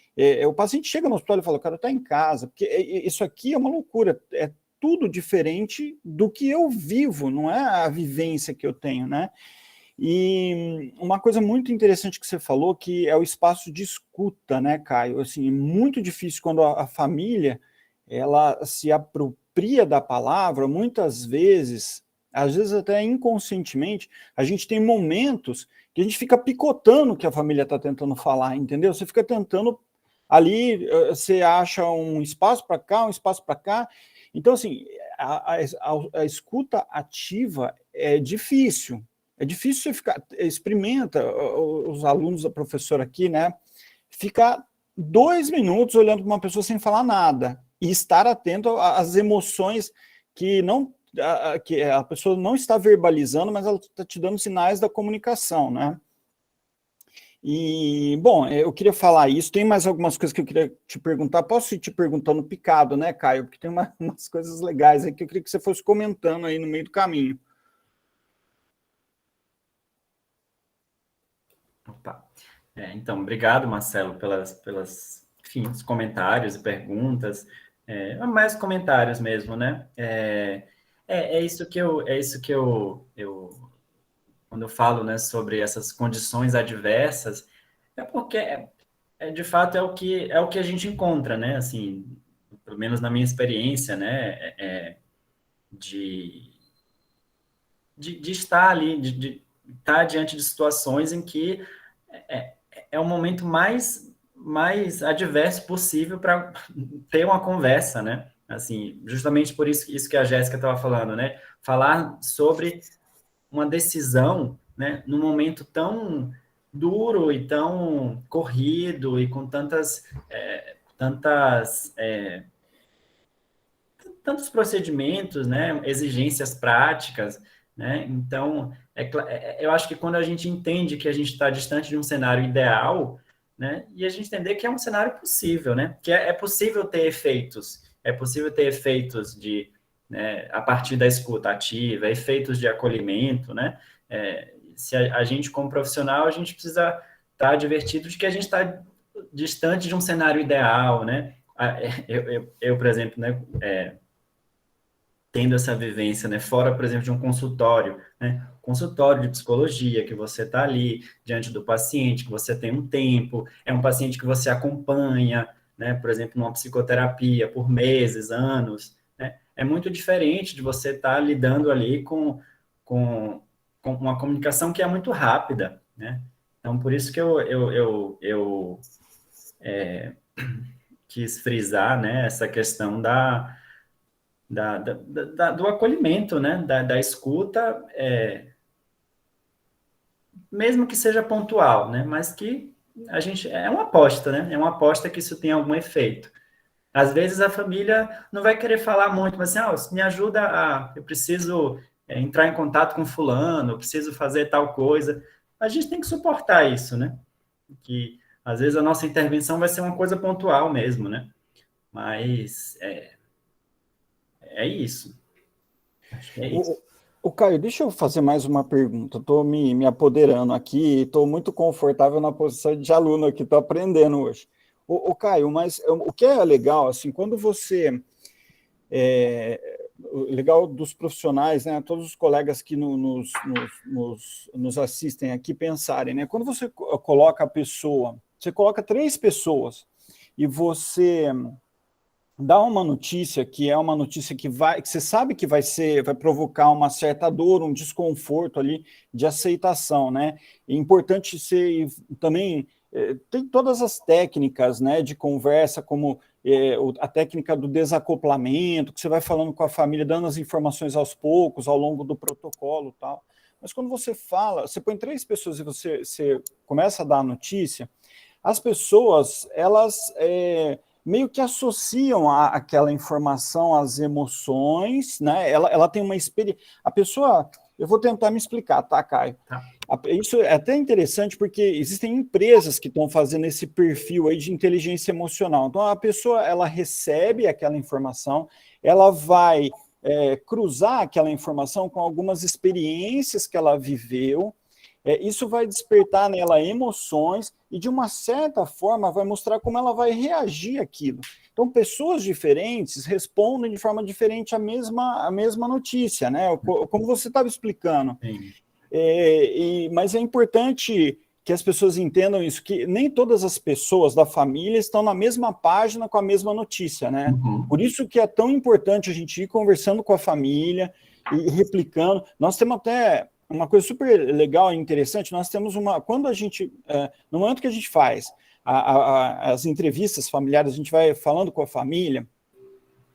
O paciente chega no hospital e fala, o cara está em casa, porque isso aqui é uma loucura, é tudo diferente do que eu vivo, não é a vivência que eu tenho, né? E uma coisa muito interessante que você falou, que é o espaço de escuta, né, Caio? Assim, é muito difícil quando a família, ela se apropria da palavra, muitas vezes, às vezes até inconscientemente, a gente tem momentos que a gente fica picotando o que a família está tentando falar, entendeu? Você fica tentando ali, você acha um espaço para cá, um espaço para cá. Então, assim, a escuta ativa é difícil. É difícil você ficar, experimenta, os alunos da professora aqui, né, ficar 2 minutos olhando para uma pessoa sem falar nada e estar atento às emoções que a pessoa não está verbalizando, mas ela está te dando sinais da comunicação, né? E, bom, eu queria falar isso, tem mais algumas coisas que eu queria te perguntar, posso ir te perguntando picado, né, Caio, porque tem umas coisas legais aí que eu queria que você fosse comentando aí no meio do caminho. Opa. Então, obrigado, Marcelo, enfim, os comentários e perguntas, mais comentários mesmo, né? É isso que eu quando eu falo, né, sobre essas condições adversas, é porque de fato é o que a gente encontra, né? Assim, pelo menos na minha experiência, né, de estar ali, de estar diante de situações em que é o momento mais adverso possível para ter uma conversa, né? Assim, justamente por isso que a Jéssica estava falando, né? Falar sobre uma decisão, né? Num momento tão duro e tão corrido e com tantos procedimentos, né? Exigências práticas, né? Então, eu acho que quando a gente entende que a gente está distante de um cenário ideal, né? E a gente entender que é um cenário possível, né? Que é possível ter efeitos, né, a partir da escuta ativa, efeitos de acolhimento, né? Se a gente, como profissional, a gente precisa estar advertido de que a gente está distante de um cenário ideal, né? Eu, por exemplo, né, tendo essa vivência, né, fora, por exemplo, de um consultório, né, consultório de psicologia, que você está ali diante do paciente, que você tem um tempo, é um paciente que você acompanha, né, por exemplo, numa psicoterapia por meses, anos, né, é muito diferente de você estar lidando ali com uma comunicação que é muito rápida, né, então por isso que eu quis frisar, né, essa questão do acolhimento, né, da escuta, mesmo que seja pontual, né, mas que a gente, é uma aposta, né, é uma aposta que isso tem algum efeito. Às vezes a família não vai querer falar muito, mas assim, me ajuda eu preciso entrar em contato com fulano, eu preciso fazer tal coisa. A gente tem que suportar isso, né, que às vezes a nossa intervenção vai ser uma coisa pontual mesmo, né, mas é isso. Acho que é isso. O Caio, deixa eu fazer mais uma pergunta. Estou me apoderando aqui, estou muito confortável na posição de aluno aqui, estou aprendendo hoje. O Caio, mas o que é legal, assim, quando você... legal dos profissionais, né, todos os colegas que nos assistem aqui pensarem, né, quando você coloca a pessoa, você coloca 3 pessoas e você dá uma notícia que é uma notícia que você sabe que vai provocar uma certa dor, um desconforto ali de aceitação, né? É importante ser também tem todas as técnicas, né, de conversa, como a técnica do desacoplamento, que você vai falando com a família, dando as informações aos poucos, ao longo do protocolo e tal. Mas quando você fala, você põe 3 pessoas e você começa a dar a notícia, as pessoas, elas meio que associam aquela informação às emoções, né? Ela tem uma experiência. A pessoa, eu vou tentar me explicar, tá, Caio? Tá. Isso é até interessante porque existem empresas que estão fazendo esse perfil aí de inteligência emocional. Então, a pessoa, ela recebe aquela informação, ela vai cruzar aquela informação com algumas experiências que ela viveu, isso vai despertar nela emoções e, de uma certa forma, vai mostrar como ela vai reagir àquilo. Então, pessoas diferentes respondem de forma diferente a mesma notícia, né? Como você estava explicando. Sim. Mas é importante que as pessoas entendam isso, que nem todas as pessoas da família estão na mesma página com a mesma notícia, né? Uhum. Por isso que é tão importante a gente ir conversando com a família e replicando. Nós temos até uma coisa super legal e interessante, nós temos quando a gente, no momento que a gente faz as entrevistas familiares, a gente vai falando com a família,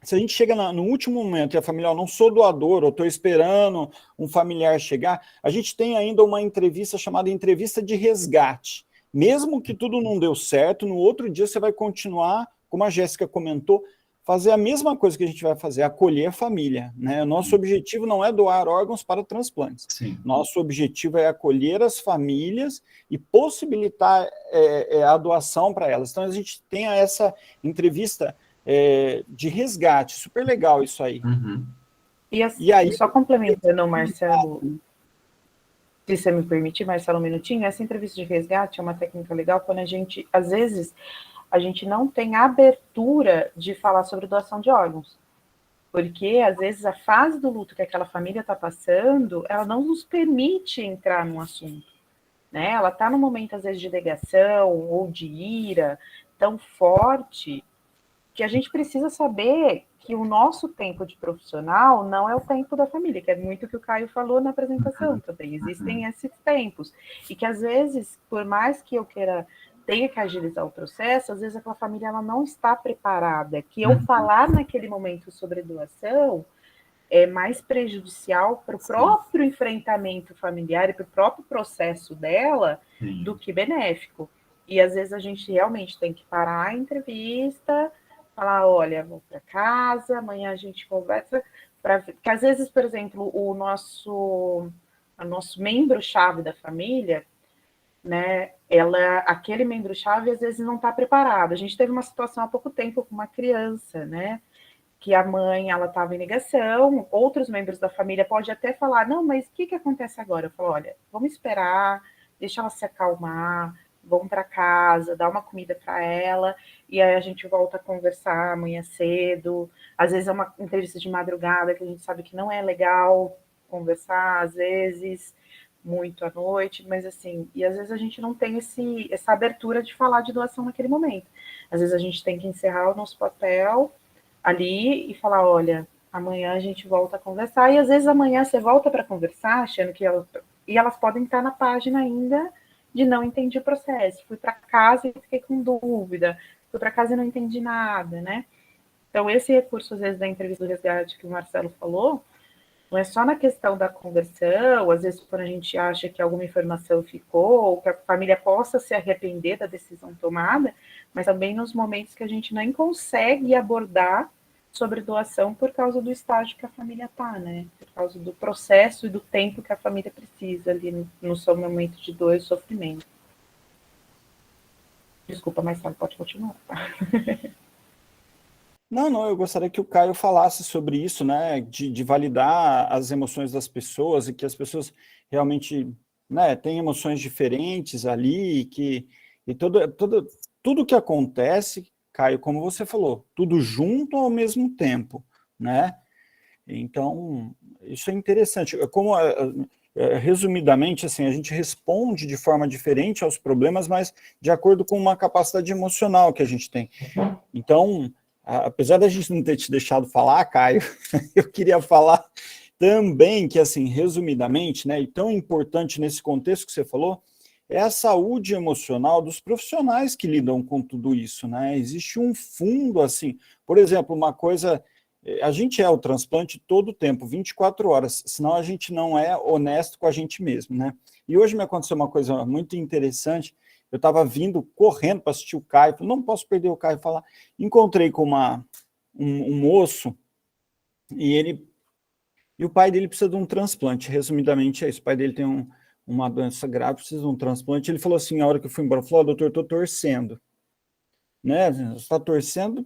se a gente chega no último momento e a família, não sou doador, ou estou esperando um familiar chegar, a gente tem ainda uma entrevista chamada entrevista de resgate. Mesmo que tudo não deu certo, no outro dia você vai continuar, como a Jéssica comentou, fazer a mesma coisa que a gente vai fazer, acolher a família, né? O nosso objetivo não é doar órgãos para transplantes. Sim. Nosso objetivo é acolher as famílias e possibilitar a doação para elas. Então, a gente tem essa entrevista de resgate, super legal isso aí. Uhum. E aí, só complementando, Marcelo, se você me permitir, Marcelo, um minutinho, essa entrevista de resgate é uma técnica legal quando a gente, às vezes, a gente não tem abertura de falar sobre doação de órgãos, porque, às vezes, a fase do luto que aquela família está passando, ela não nos permite entrar no assunto, né? Ela está num momento, às vezes, de negação ou de ira tão forte que a gente precisa saber que o nosso tempo de profissional não é o tempo da família, que é muito o que o Caio falou na apresentação também. Existem esses tempos. E que, às vezes, por mais que eu tenha que agilizar o processo, às vezes aquela família ela não está preparada. Que eu falar naquele momento sobre doação é mais prejudicial para o próprio enfrentamento familiar e para o próprio processo dela do que benéfico. E, às vezes, a gente realmente tem que parar a entrevista, falar, olha, vou para casa, amanhã a gente conversa, porque às vezes, por exemplo, o nosso membro-chave da família, né, aquele membro-chave às vezes não está preparado. A gente teve uma situação há pouco tempo com uma criança, né, que a mãe, ela estava em negação, outros membros da família podem até falar, não, mas o que acontece agora? Eu falo, olha, vamos esperar, deixa ela se acalmar, vão para casa, dá uma comida para ela, e aí a gente volta a conversar amanhã cedo. Às vezes é uma entrevista de madrugada, que a gente sabe que não é legal conversar, às vezes, muito à noite, mas assim, e às vezes a gente não tem essa abertura de falar de doação naquele momento. Às vezes a gente tem que encerrar o nosso papel ali e falar, olha, amanhã a gente volta a conversar, e às vezes amanhã você volta para conversar, achando que elas podem estar na página ainda de não entendi o processo, fui para casa e fiquei com dúvida, fui para casa e não entendi nada, né? Então, esse recurso, às vezes, da entrevista do resgate que o Marcelo falou, não é só na questão da conversão, às vezes, quando a gente acha que alguma informação ficou, ou que a família possa se arrepender da decisão tomada, mas também nos momentos que a gente nem consegue abordar sobre doação por causa do estágio que a família está, né? Por causa do processo e do tempo que a família precisa ali no seu momento de dor e sofrimento. Desculpa, Marcelo, pode continuar. Não, eu gostaria que o Caio falasse sobre isso, né? De validar as emoções das pessoas e que as pessoas realmente, né, têm emoções diferentes ali e tudo que acontece, Caio, como você falou, tudo junto ao mesmo tempo, né? Então, isso é interessante. Resumidamente, assim, a gente responde de forma diferente aos problemas, mas de acordo com uma capacidade emocional que a gente tem. Então, apesar da gente não ter te deixado falar, Caio, eu queria falar também que, assim, resumidamente, né, e tão importante nesse contexto que você falou, é a saúde emocional dos profissionais que lidam com tudo isso, né? Existe um fundo, assim, por exemplo, uma coisa A gente é o transplante todo o tempo, 24 horas, senão a gente não é honesto com a gente mesmo, né? E hoje me aconteceu uma coisa muito interessante. Eu estava vindo correndo para assistir o Caio, não posso perder o Caio falar. Encontrei com um moço e o pai dele precisa de um transplante. Resumidamente é isso. O pai dele tem uma doença grave, precisa de um transplante. Ele falou assim, a hora que eu fui embora, falou, doutor, estou torcendo. Né? Você está torcendo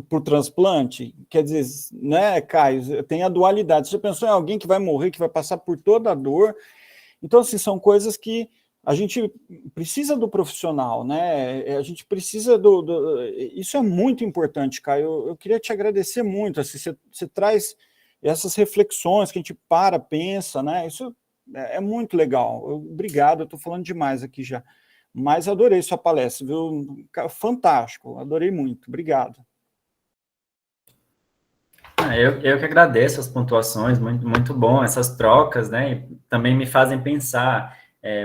por transplante? Quer dizer, né, Caio, tem a dualidade. Você pensou em alguém que vai morrer, que vai passar por toda a dor? Então, assim, são coisas que a gente precisa do profissional, né? A gente precisa Isso é muito importante, Caio. Eu queria te agradecer muito. Assim, você traz essas reflexões que a gente pensa, né? Isso é muito legal. Obrigado, eu estou falando demais aqui já. Mas adorei sua palestra, viu? Fantástico, adorei muito. Obrigado. Eu que agradeço as pontuações, muito, muito bom, essas trocas, né? E também me fazem pensar.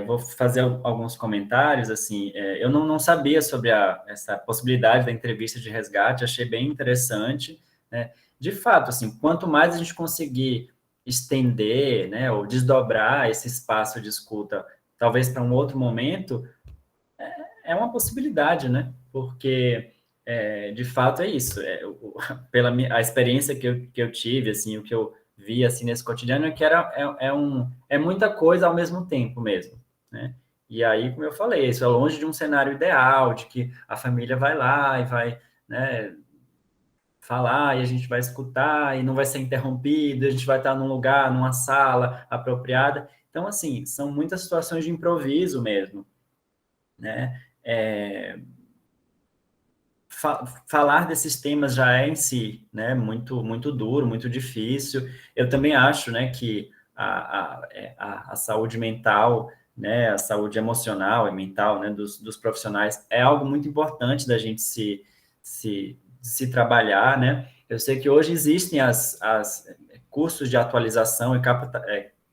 Vou fazer alguns comentários, assim, eu não sabia sobre essa possibilidade da entrevista de resgate, achei bem interessante, né? De fato, assim, quanto mais a gente conseguir estender, né, ou desdobrar esse espaço de escuta, talvez para um outro momento, é uma possibilidade, né? Porque, de fato, é isso. Pela a experiência que eu tive, assim, o que eu vi assim nesse cotidiano é que é muita coisa ao mesmo tempo mesmo, né? E aí, como eu falei, isso é longe de um cenário ideal, de que a família vai lá e vai, né, falar e a gente vai escutar e não vai ser interrompido, a gente vai estar num lugar, numa sala apropriada. Então, assim, são muitas situações de improviso mesmo, né? Falar desses temas já é em si, né, muito, muito duro, muito difícil. Eu também acho, né, que a saúde mental, né, a saúde emocional e mental, né, dos profissionais é algo muito importante da gente se trabalhar, né. Eu sei que hoje existem as cursos de atualização e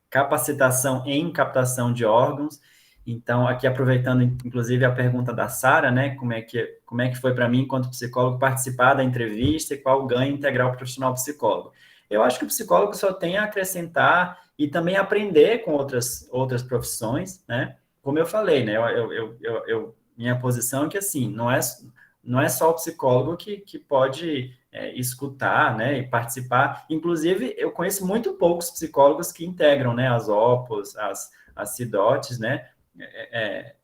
capacitação em captação de órgãos. Então, aqui aproveitando, inclusive, a pergunta da Sara, né, como é que foi para mim, enquanto psicólogo, participar da entrevista e qual o ganho integral profissional psicólogo? Eu acho que o psicólogo só tem a acrescentar e também aprender com outras profissões, né? Como eu falei, né, minha posição é que, assim, não é só o psicólogo que pode escutar, né, e participar. Inclusive, eu conheço muito poucos psicólogos que integram, né, as OPOS, as CIDOTs, né?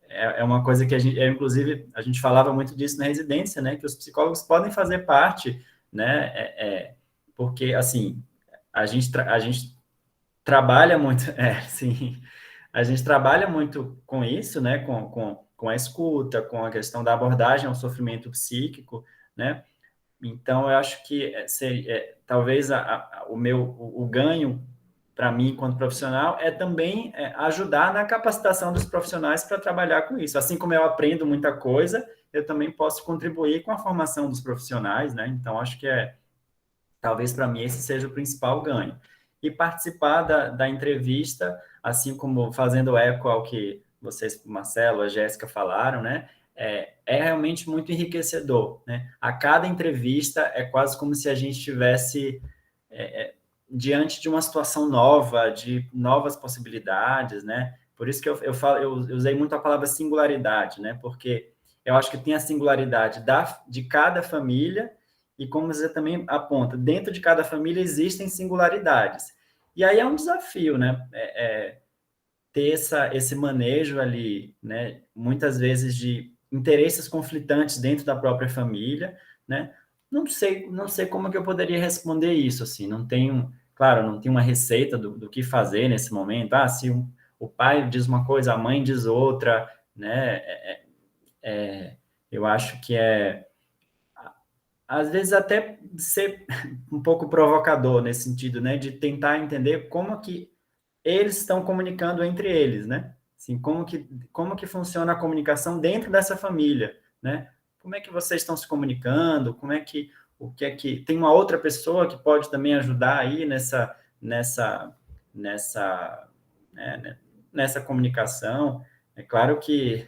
É uma coisa que inclusive, a gente falava muito disso na residência, né, que os psicólogos podem fazer parte, né, porque, assim, a gente trabalha muito, sim, a gente trabalha muito com isso, né, com a escuta, com a questão da abordagem ao sofrimento psíquico, né, então eu acho que talvez o ganho para mim, enquanto profissional, é também ajudar na capacitação dos profissionais para trabalhar com isso. Assim como eu aprendo muita coisa, eu também posso contribuir com a formação dos profissionais, né? Então, acho que talvez para mim esse seja o principal ganho. E participar da entrevista, assim como fazendo eco ao que vocês, Marcelo, a Jéssica falaram, né? É realmente muito enriquecedor, né? A cada entrevista é quase como se a gente tivesse diante de uma situação nova, de novas possibilidades, né? Por isso que eu usei muito a palavra singularidade, né? Porque eu acho que tem a singularidade de cada família e, como você também aponta, dentro de cada família existem singularidades. E aí é um desafio, né? Ter esse manejo ali, né? Muitas vezes de interesses conflitantes dentro da própria família, né? Não sei como que eu poderia responder isso, assim, claro, não tenho uma receita do que fazer nesse momento. Se o pai diz uma coisa, a mãe diz outra, né? Eu acho que às vezes até ser um pouco provocador nesse sentido, né? De tentar entender como que eles estão comunicando entre eles, né? Assim, como que funciona a comunicação dentro dessa família, né? Como é que vocês estão se comunicando? O que é que tem uma outra pessoa que pode também ajudar aí nessa comunicação? É claro que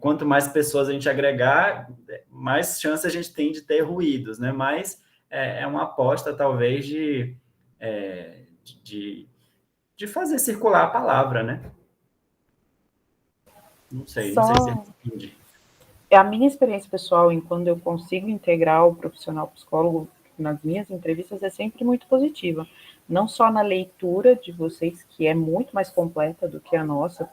quanto mais pessoas a gente agregar, mais chance a gente tem de ter ruídos, né? Mas é uma aposta, talvez, de fazer circular a palavra, né? Não sei se Só responde. a minha experiência pessoal em quando eu consigo integrar o profissional psicólogo nas minhas entrevistas é sempre muito positiva. Não só na leitura de vocês, que é muito mais completa do que a nossa,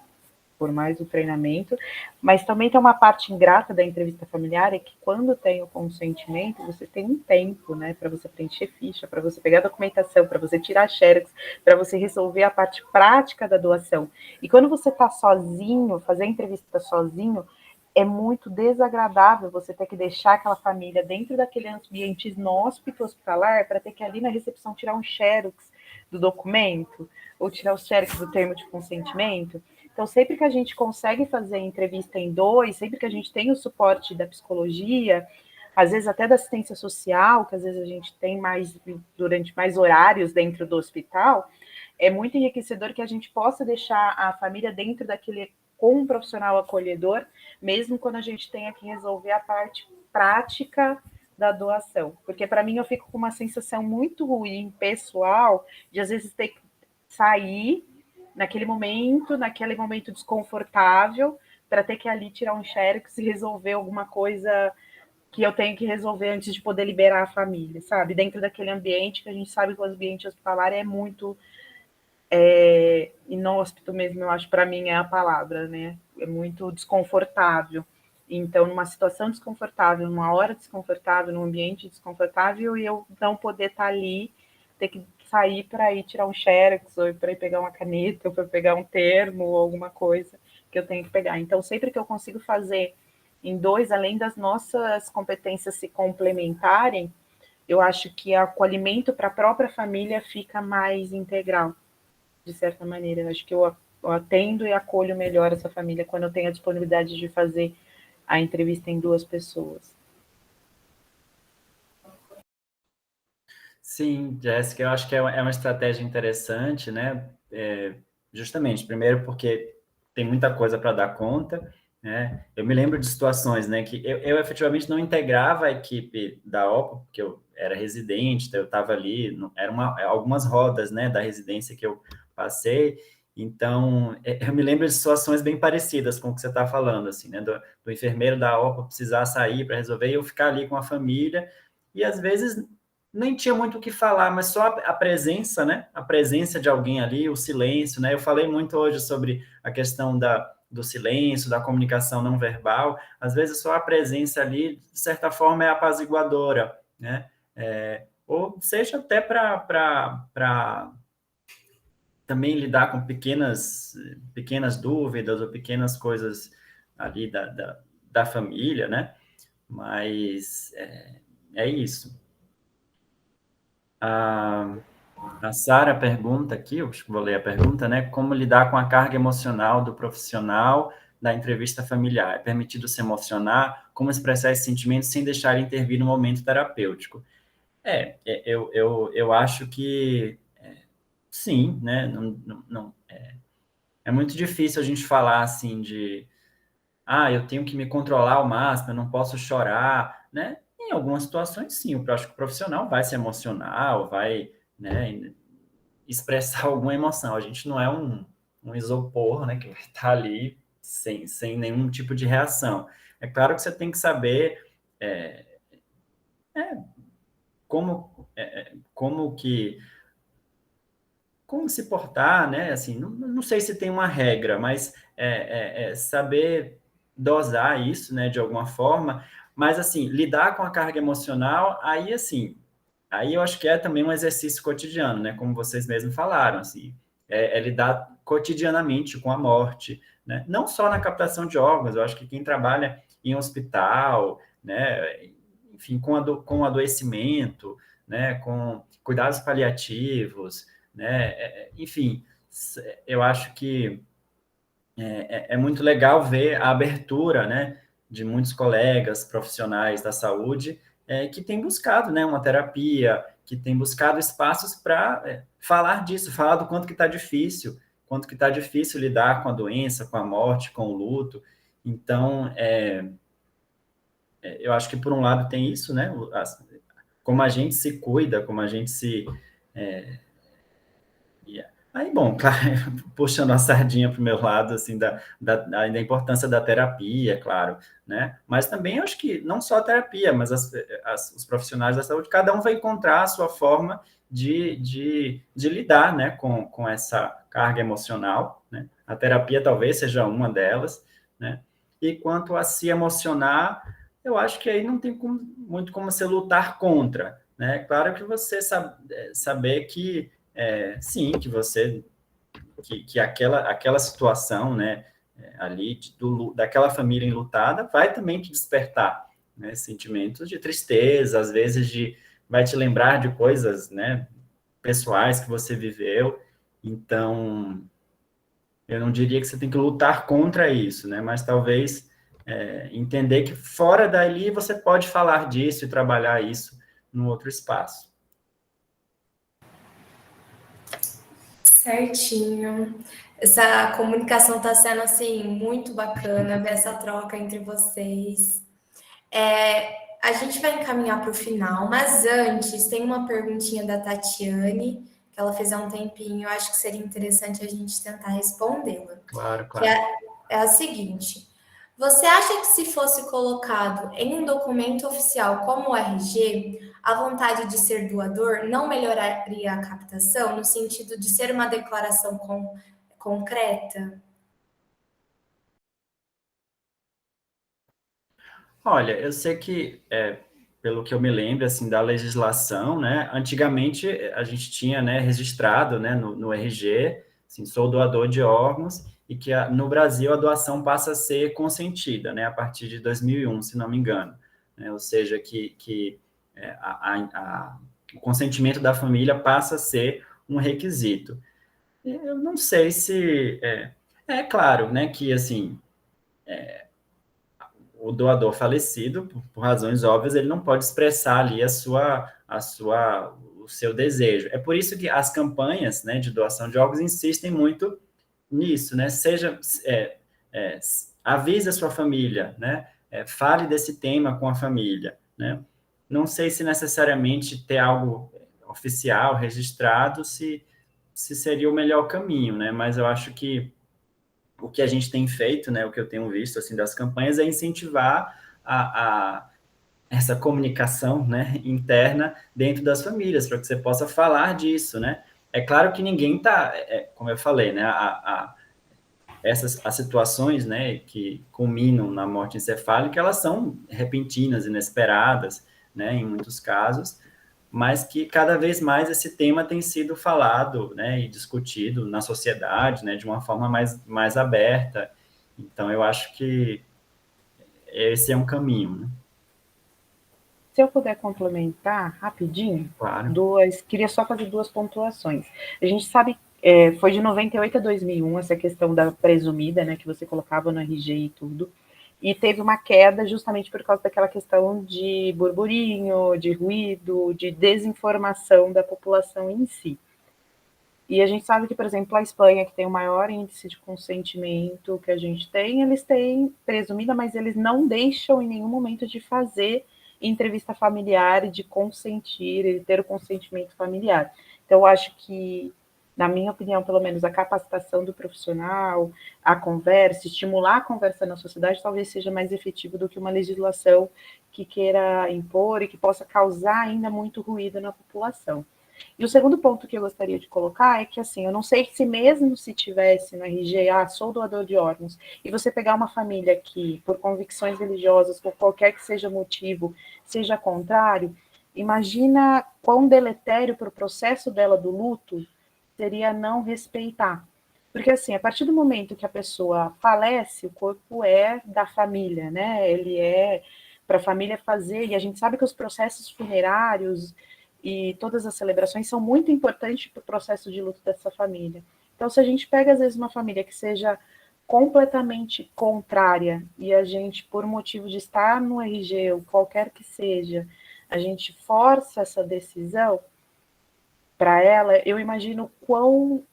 por mais o treinamento, mas também tem uma parte ingrata da entrevista familiar, é que quando tem o consentimento, você tem um tempo, né, para você preencher ficha, para você pegar a documentação, para você tirar xerox, para você resolver a parte prática da doação. E quando você está sozinho, fazer a entrevista sozinho, é muito desagradável você ter que deixar aquela família dentro daquele ambiente inóspito hospitalar para ter que ali na recepção tirar um xerox do documento, ou tirar o xerox do termo de consentimento. Então, sempre que a gente consegue fazer entrevista em dois, sempre que a gente tem o suporte da psicologia, às vezes até da assistência social, que às vezes a gente tem mais durante mais horários dentro do hospital, é muito enriquecedor que a gente possa deixar a família dentro daquele com um profissional acolhedor, mesmo quando a gente tenha que resolver a parte prática da doação. Porque para mim eu fico com uma sensação muito ruim, pessoal, de às vezes ter que sair naquele momento desconfortável, para ter que ali tirar um xerox e resolver alguma coisa que eu tenho que resolver antes de poder liberar a família, sabe? Dentro daquele ambiente que a gente sabe que o ambiente hospitalar é muito inóspito mesmo, eu acho, para mim é a palavra, né? É muito desconfortável. Então, numa situação desconfortável, numa hora desconfortável, num ambiente desconfortável, e eu não poder estar ali, ter que sair para ir tirar um xerox, ou para ir pegar uma caneta, ou para pegar um termo, ou alguma coisa que eu tenho que pegar. Então, sempre que eu consigo fazer em dois, além das nossas competências se complementarem, eu acho que o acolhimento para a própria família fica mais integral, de certa maneira. Eu acho que eu atendo e acolho melhor essa família quando eu tenho a disponibilidade de fazer a entrevista em duas pessoas. Sim, Jéssica, eu acho que é uma estratégia interessante, né? Justamente, primeiro porque tem muita coisa para dar conta, né? Eu me lembro de situações, né, que eu efetivamente não integrava a equipe da OPA, porque eu era residente, então eu estava ali, algumas rodas, né, da residência que eu passei, então eu me lembro de situações bem parecidas com o que você está falando, assim, né, do enfermeiro da OPA precisar sair para resolver e eu ficar ali com a família, e às vezes nem tinha muito o que falar, mas só a presença, né? A presença de alguém ali, o silêncio, né? Eu falei muito hoje sobre a questão do silêncio, da comunicação não verbal. Às vezes só a presença ali, de certa forma, é apaziguadora, né? Ou seja, até para também lidar com pequenas dúvidas ou pequenas coisas ali da família, né? Mas é isso. A Sara pergunta aqui, eu acho que vou ler a pergunta, né? Como lidar com a carga emocional do profissional da entrevista familiar? É permitido se emocionar? Como expressar esses sentimentos sem deixar intervir no momento terapêutico? Eu acho que sim, né? É muito difícil a gente falar assim eu tenho que me controlar ao máximo, eu não posso chorar, né? Em algumas situações, sim, eu acho que o profissional vai se emocionar, ou vai, né, expressar alguma emoção. A gente não é um isopor, né, que vai estar ali sem nenhum tipo de reação. É claro que você tem que saber como como se portar, né? Assim, não sei se tem uma regra, mas saber dosar isso, né, de alguma forma. Mas, assim, lidar com a carga emocional, aí, assim, aí eu acho que é também um exercício cotidiano, né? Como vocês mesmos falaram, assim, é lidar cotidianamente com a morte, né? Não só na captação de órgãos, eu acho que quem trabalha em hospital, né? Enfim, com adoecimento, né? Com cuidados paliativos, né? Enfim, eu acho que é muito legal ver a abertura, né, de muitos colegas profissionais da saúde que têm buscado, né, uma terapia, que têm buscado espaços para falar disso, falar do quanto que está difícil lidar com a doença, com a morte, com o luto. Então, eu acho que por um lado tem isso, né, como a gente se cuida, como a gente se... Aí, bom, claro, puxando a sardinha para o meu lado, assim, da importância da terapia, claro, né? Mas também eu acho que não só a terapia, mas os profissionais da saúde, cada um vai encontrar a sua forma de lidar, né, com essa carga emocional, né? A terapia talvez seja uma delas, né? E quanto a se emocionar, eu acho que aí não tem muito como você lutar contra, né? Claro que você saber que sim, que aquela situação, né, ali daquela família enlutada vai também te despertar, né, sentimentos de tristeza, às vezes vai te lembrar de coisas, né, pessoais que você viveu. Então, eu não diria que você tem que lutar contra isso, né, mas talvez entender que fora dali você pode falar disso e trabalhar isso num outro espaço. Certinho. Essa comunicação está sendo, assim, muito bacana, ver essa troca entre vocês. A gente vai encaminhar para o final, mas antes tem uma perguntinha da Tatiane, que ela fez há um tempinho, eu acho que seria interessante a gente tentar respondê-la. Claro, Que claro. é a seguinte: você acha que se fosse colocado em um documento oficial como o RG, a vontade de ser doador não melhoraria a captação, no sentido de ser uma declaração concreta? Olha, eu sei que, pelo que eu me lembro, assim, da legislação, né, antigamente a gente tinha, né, registrado, né, no RG, assim, sou doador de órgãos, e que no Brasil a doação passa a ser consentida, né, a partir de 2001, se não me engano, né, ou seja, que o consentimento da família passa a ser um requisito. Eu não sei se... É claro, né, que, assim, o doador falecido, por razões óbvias, ele não pode expressar ali o seu desejo. É por isso que as campanhas, né, de doação de órgãos insistem muito nisso, né? Avise a sua família, né? Fale desse tema com a família, né? Não sei se necessariamente ter algo oficial, registrado, se seria o melhor caminho, né? Mas eu acho que o que a gente tem feito, né, o que eu tenho visto assim das campanhas é incentivar essa comunicação, né, interna dentro das famílias, para que você possa falar disso, né? É claro que ninguém está, como eu falei, né, as situações, né, que culminam na morte encefálica, elas são repentinas, inesperadas, né, em muitos casos, mas que cada vez mais esse tema tem sido falado, né, e discutido na sociedade, né, de uma forma mais aberta. Então, eu acho que esse é um caminho, né? Se eu puder complementar rapidinho, Claro. queria só fazer 2 pontuações. A gente sabe, foi de 98 a 2001, essa questão da presumida, né, que você colocava no RG e tudo, e teve uma queda justamente por causa daquela questão de burburinho, de ruído, de desinformação da população em si. E a gente sabe que, por exemplo, a Espanha, que tem o maior índice de consentimento que a gente tem, eles têm presumida, mas eles não deixam em nenhum momento de fazer entrevista familiar e de consentir, e ter o consentimento familiar. Então, eu acho que, na minha opinião, pelo menos, a capacitação do profissional, a conversa, estimular a conversa na sociedade, talvez seja mais efetivo do que uma legislação que queira impor e que possa causar ainda muito ruído na população. E o segundo ponto que eu gostaria de colocar é que, assim, eu não sei se mesmo se tivesse no RG, sou doador de órgãos, e você pegar uma família que, por convicções religiosas, por qualquer que seja motivo, seja contrário, imagina quão deletério para o processo dela do luto seria não respeitar. Porque, assim, a partir do momento que a pessoa falece, o corpo é da família, né? Ele é para a família fazer, e a gente sabe que os processos funerários e todas as celebrações são muito importantes para o processo de luto dessa família. Então, se a gente pega, às vezes, uma família que seja completamente contrária e a gente, por motivo de estar no RG ou qualquer que seja, a gente força essa decisão para ela, eu imagino quão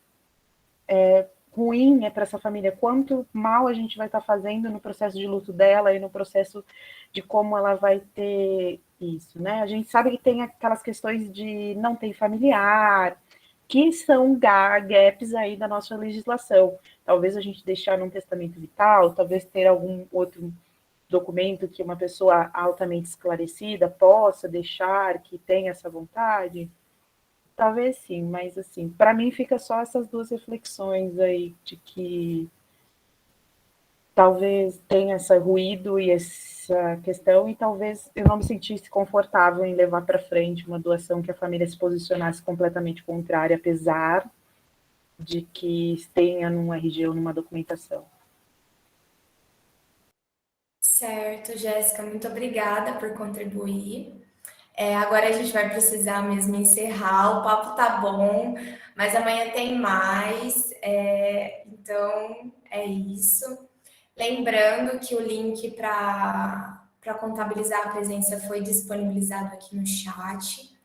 ruim é para essa família, quanto mal a gente vai estar fazendo no processo de luto dela e no processo de como ela vai ter isso, né? A gente sabe que tem aquelas questões de não ter familiar, que são gaps aí da nossa legislação. Talvez a gente deixar num testamento vital, talvez ter algum outro documento que uma pessoa altamente esclarecida possa deixar, que tenha essa vontade. Talvez sim, mas assim, para mim fica só essas duas reflexões aí, de que talvez tenha esse ruído e essa questão, e talvez eu não me sentisse confortável em levar para frente uma doação que a família se posicionasse completamente contrária, apesar de que tenha num RG ou numa documentação. Certo, Jéssica, muito obrigada por contribuir. Agora a gente vai precisar mesmo encerrar, o papo tá bom, mas amanhã tem mais, então é isso. Lembrando que o link para contabilizar a presença foi disponibilizado aqui no chat.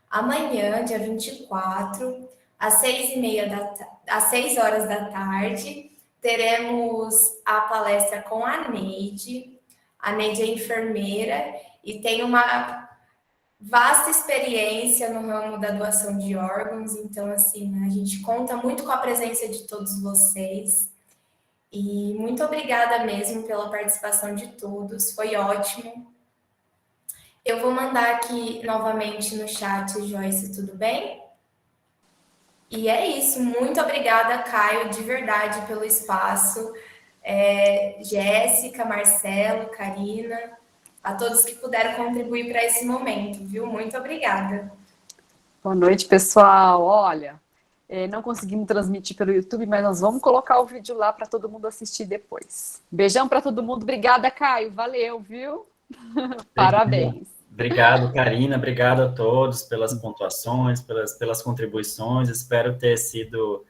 Amanhã, dia 24, às 6 horas da tarde, teremos a palestra com a Neide. A Neide é enfermeira e tem uma vasta experiência no ramo da doação de órgãos, então, assim, a gente conta muito com a presença de todos vocês. E muito obrigada mesmo pela participação de todos, foi ótimo. Eu vou mandar aqui novamente no chat, Joyce, tudo bem? E é isso, muito obrigada, Caio, de verdade, pelo espaço. Jéssica, Marcelo, Karina, a todos que puderam contribuir para esse momento, viu? Muito obrigada. Boa noite, pessoal. Olha, não conseguimos transmitir pelo YouTube, mas nós vamos colocar o vídeo lá para todo mundo assistir depois. Beijão para todo mundo. Obrigada, Caio. Valeu, viu? Parabéns. Obrigado, Karina. Obrigado a todos pelas pontuações, pelas contribuições. Espero ter sido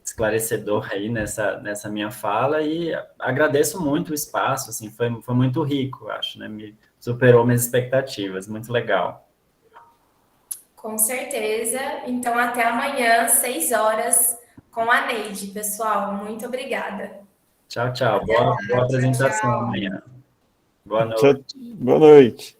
esclarecedor aí nessa minha fala e agradeço muito o espaço, assim, foi muito rico, acho, né? Me superou minhas expectativas, muito legal. Com certeza. Então, até amanhã, 6 horas, com a Neide, pessoal. Muito obrigada. Tchau, tchau. Boa apresentação amanhã. Boa noite. Boa noite.